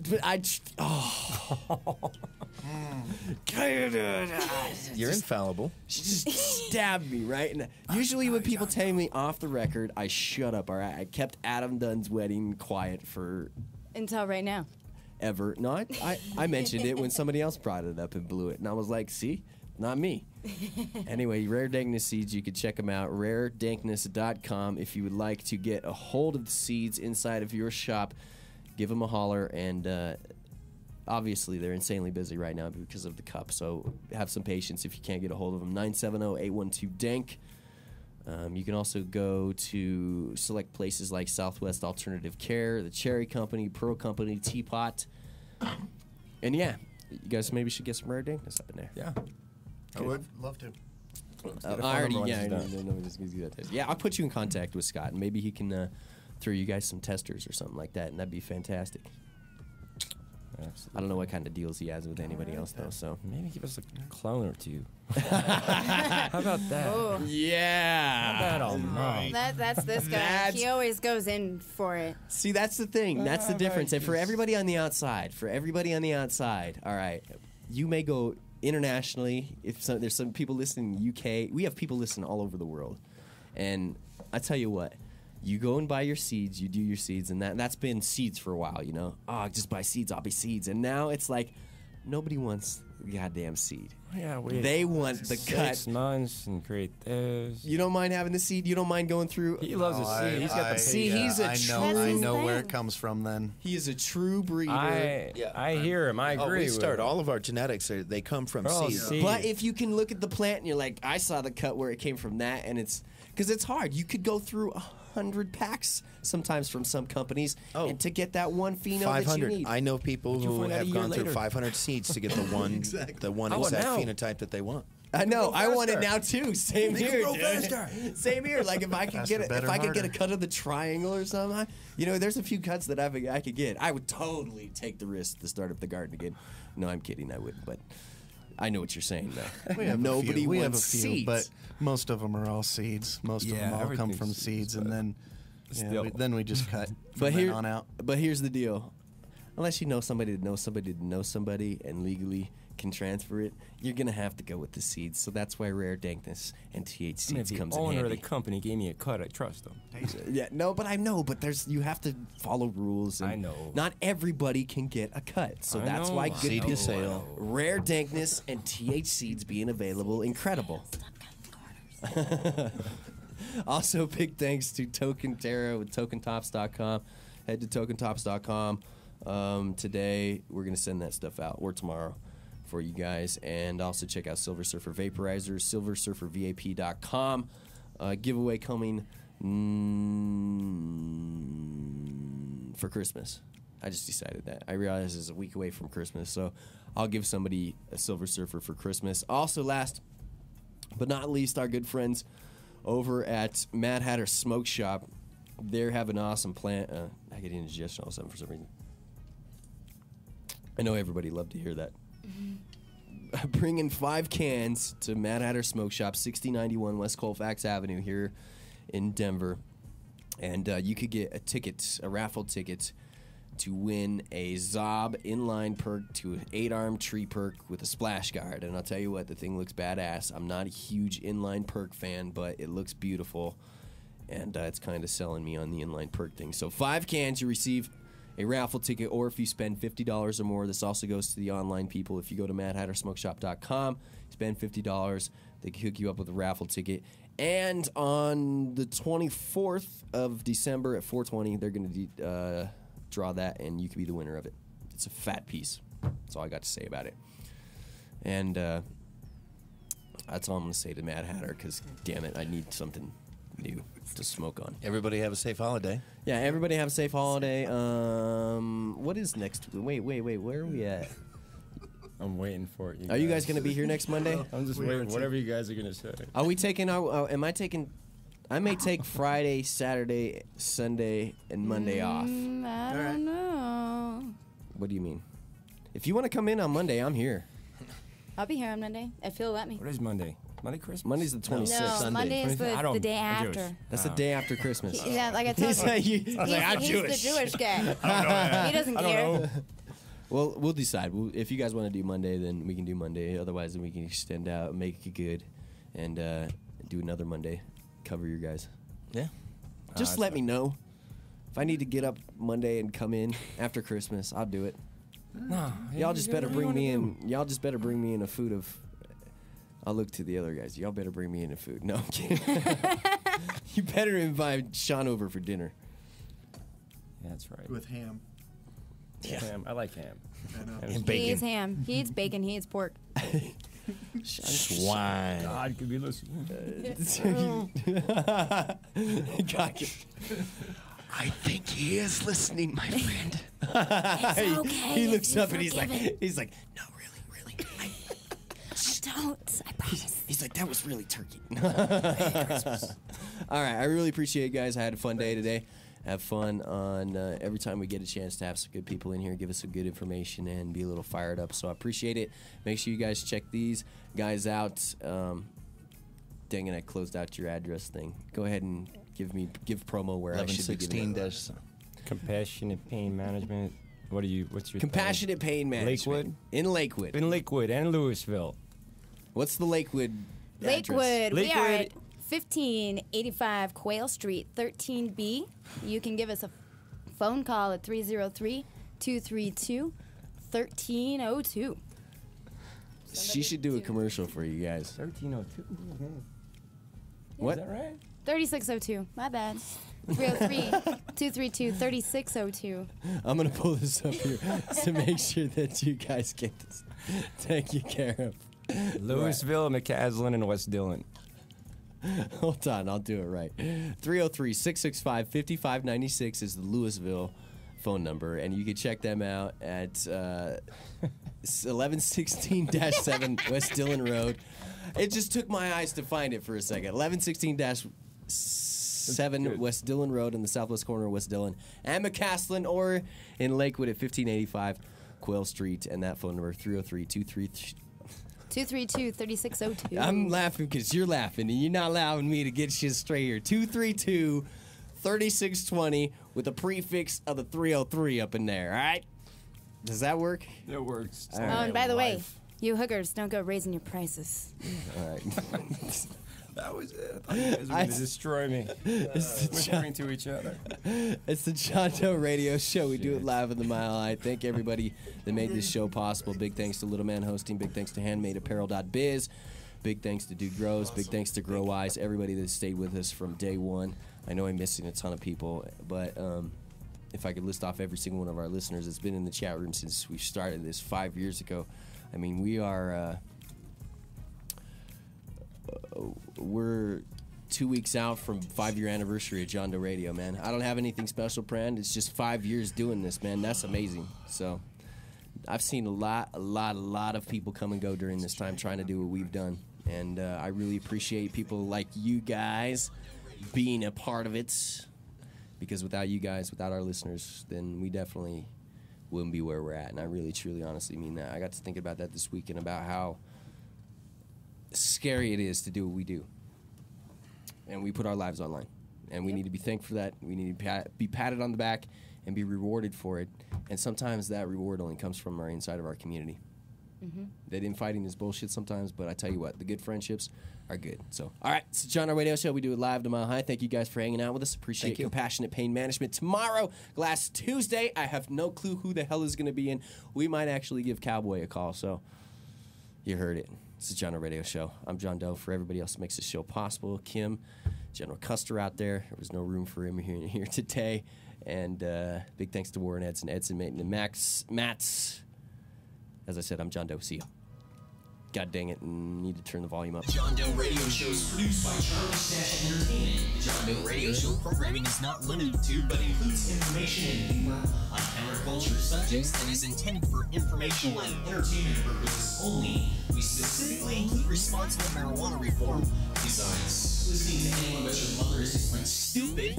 You're infallible. She just stabbed me, right? And usually when people tell me off the record, I shut up, all right? I kept Adam Dunn's wedding quiet for... Until right now. Ever. No, I mentioned it when somebody else brought it up and blew it. And I was like, see? Not me. Anyway, Rare Dankness seeds, you can check them out, raredankness.com. If you would like to get a hold of the seeds inside of your shop, give them a holler. And obviously, they're insanely busy right now because of the cup, so have some patience if you can't get a hold of them. 970-812-DANK. You can also go to select places like Southwest Alternative Care, the Cherry Company, Pro Company, Teapot. And yeah, you guys maybe should get some Rare Dankness up in there. Yeah. I would love to. I'll put you in contact with Scott, and maybe he can throw you guys some testers or something like that, and that'd be fantastic. I don't know what kind of deals he has with anybody else though. So maybe give us a clone or two. How about that? Oh. yeah. How about all mom? That's this guy. He always goes in for it. See, that's the thing. That's the difference. And for everybody on the outside, all right, you may go internationally. If there's some people listening in the UK, we have people listening all over the world. And I tell you what, you go and buy your seeds, you do your seeds, and that's been seeds for a while, you know? Oh, just buy seeds, I'll be seeds. And now it's like, nobody wants the goddamn seed. Yeah, they want the cut. 6 months and create this. You don't mind having the seed? You don't mind going through? He loves the seed. He's got the See, he's a I know where it comes from then. He is a true breeder. I hear him. I agree. We start all of our genetics. They come from seeds. But if you can look at the plant and you're like, I saw the cut where it came from that, and it's because it's hard. You could go through 100 packs sometimes from some companies, and to get that one pheno 500. that you need. I know people who have gone through 500 seeds to get the one, the one exact phenotype that they want. I know. I want it now too. Same here, grow dude. faster. Same here. Like if I could Faster, get better, if I could get a harder. cut of the triangle or something, there's a few cuts that I could get. I would totally take the risk to start up the garden again. No, I'm kidding. I wouldn't, but I know what you're saying though. We have Nobody a few. We have a wants few, seeds. but most of them are all seeds. Most of them all come everything's from seeds, and then then we just cut from But then on out. But here's the deal. Unless you know somebody that knows somebody that knows somebody and legally can transfer it, you're going to have to go with the seeds. So that's why Rare Dankness and TH Seeds If comes the in owner handy. of the company gave me a cut, I trust him. Yeah, no, but I know, but you have to follow rules. And I know. Not everybody can get a cut. So I that's know, why I good know, people I know. Rare Dankness and TH Seeds being available, incredible. Also, big thanks to Token Terra with TokenTops.com. Head to TokenTops.com. Today, we're going to send that stuff out, or tomorrow, for you guys. And also check out Silver Surfer Vaporizers, silversurfervap.com. Giveaway coming for Christmas. I just decided that. I realize it's a week away from Christmas, so I'll give somebody a Silver Surfer for Christmas. Also, last but not least, our good friends over at Mad Hatter Smoke Shop. They're having an awesome plant. I get indigestion all of a sudden for some reason. I know everybody loved to hear that. Bringing 5 cans to Mad Hatter Smoke Shop, 6091 West Colfax Avenue here in Denver. And you could get a raffle ticket to win a Zob inline perk to an 8-arm tree perk with a splash guard. And I'll tell you what, the thing looks badass. I'm not a huge inline perk fan, but it looks beautiful. And it's kind of selling me on the inline perk thing. So 5 cans, you receive a raffle ticket, or if you spend $50 or more, this also goes to the online people. If you go to madhattersmokeshop.com, spend $50, they can hook you up with a raffle ticket. And on the 24th of December at 4:20, they're going to draw that, and you can be the winner of it. It's a fat piece. That's all I got to say about it. And that's all I'm going to say to Mad Hatter, because, damn it, I need something new to smoke on. Everybody have a safe holiday. Yeah, everybody have a safe holiday. What is next? Wait, where are we at? I'm waiting for it. Are you guys going to be here next Monday? I'm just waiting. Whatever you guys are going to say. Are we taking our, I may take Friday, Saturday, Sunday, and Monday off. I don't know. What do you mean? If you want to come in on Monday, I'm here. I'll be here on Monday if he'll let me. What is Monday? Monday Christmas? Monday's the 26th. No, Monday is I the don't- day I'm Jewish. after. That's the day after Christmas. Yeah, like I told you. He's the Jewish guy. He doesn't care. Well, we'll decide. If you guys want to do Monday, then we can do Monday. Otherwise, then we can extend out, make it good, and do another Monday. Cover your guys. Yeah. Just let me know. If I need to get up Monday and come in after Christmas, I'll do it. No. Y'all just better bring me in. Y'all just better bring me in a food of. I'll look to the other guys. Y'all better bring me in a food. No, I'm kidding. You better invite Shaun over for dinner. Yeah, that's right. With ham. Yeah. Ham. I like ham. And He bacon. eats ham. He eats bacon. He eats pork. Swine. God could be listening. God. I think he is listening, my friend. It's okay. He looks if up and you he's forgive like, it. no, really. I don't. I promise. He's like, that was really turkey. All right, I really appreciate it, guys. I had a fun day today. have fun on every time we get a chance to have some good people in here, give us some good information, and be a little fired up. So I appreciate it. Make sure you guys check these guys out. Dang it, I closed out your address thing. Go ahead and give promo where I should be giving it. Compassionate Pain Management. What's your Compassionate Pain Management. Lakewood? In Lakewood. In Lakewood and Louisville. What's the Lakewood address? Lakewood. We are at 1585 Quail Street, 13B. You can give us a phone call at 303-232-1302. She should do a commercial for you guys. 1302. What? Is that right? 3602. My bad. 303-232-3602. I'm going to pull this up here to make sure that you guys get this taken care of. Louisville, McCaslin, and West Dillon. Hold on, I'll do it right. 303-665-5596 is the Louisville phone number, and you can check them out at 1116-7 West Dillon Road. It just took my eyes to find it for a second. 1116-7 West Dillon Road in the southwest corner of West Dillon and McCaslin, or in Lakewood at 1585 Quail Street, and that phone number 232-3602. I'm laughing because you're laughing, and you're not allowing me to get shit straight here. 232-3620 with a prefix of the 303 up in there, all right? Does that work? It works. Oh, and by the way, you hookers, don't go raising your prices. All right. That was it. I thought you guys were going to destroy me. Whispering to each other. It's the John Doe Radio Show. We do it live in the Mile High. Thank everybody that made this show possible. Big thanks to Little Man Hosting. Big thanks to HandmadeApparel.biz. Big thanks to Dude Grows. Big thanks to Grow Eyes. Everybody that stayed with us from day one. I know I'm missing a ton of people, but if I could list off every single one of our listeners that's been in the chat room since we started this 5 years ago, I mean, we are... we're 2 weeks out from 5-year anniversary of John Doe Radio, man. I don't have anything special planned. It's just 5 years doing this, man. That's amazing. So I've seen a lot of people come and go during this time trying to do what we've done. And I really appreciate people like you guys being a part of it. Because without you guys, without our listeners, then we definitely wouldn't be where we're at. And I really, truly, honestly mean that. I got to thinking about that this weekend, about how scary it is to do what we do, and we put our lives online, and we need to be thankful for that. We need to be patted on the back and be rewarded for it, and sometimes that reward only comes from our inside of our community. That infighting is bullshit sometimes, but I tell you what, the good friendships are good. So, all right, it's the John Doe Radio Show. We do it live to Mile High. Thank you guys for hanging out with us. Appreciate Compassionate Pain Management. Tomorrow, Glass Tuesday, I have no clue who the hell is going to be in. We might actually give Cowboy a call, so you heard it. It's the John Doe Radio Show. I'm John Doe. For everybody else that makes this show possible, Kim, General Custer out there. There was no room for him here today. And big thanks to Warren Edson, Mate, and Mats. As I said, I'm John Doe. See ya. God dang it, need to turn the volume up. John Doe Radio Show is produced by Charlie Dash Entertainment. The John Doe Radio Show programming is not limited to, but includes information and humor on counterculture subjects and is intended for informational and entertainment purposes only. We specifically include responsible marijuana reform. Besides, listening to anyone but your mother is just plain stupid.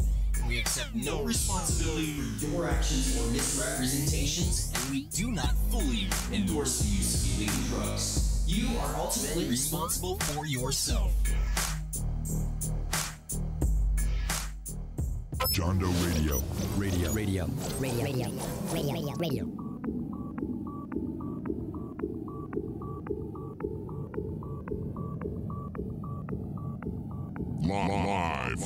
We accept no responsibility for your actions or misrepresentations, and we do not fully endorse the use of illegal drugs. You are ultimately responsible for yourself. John Doe Radio. Radio. Live.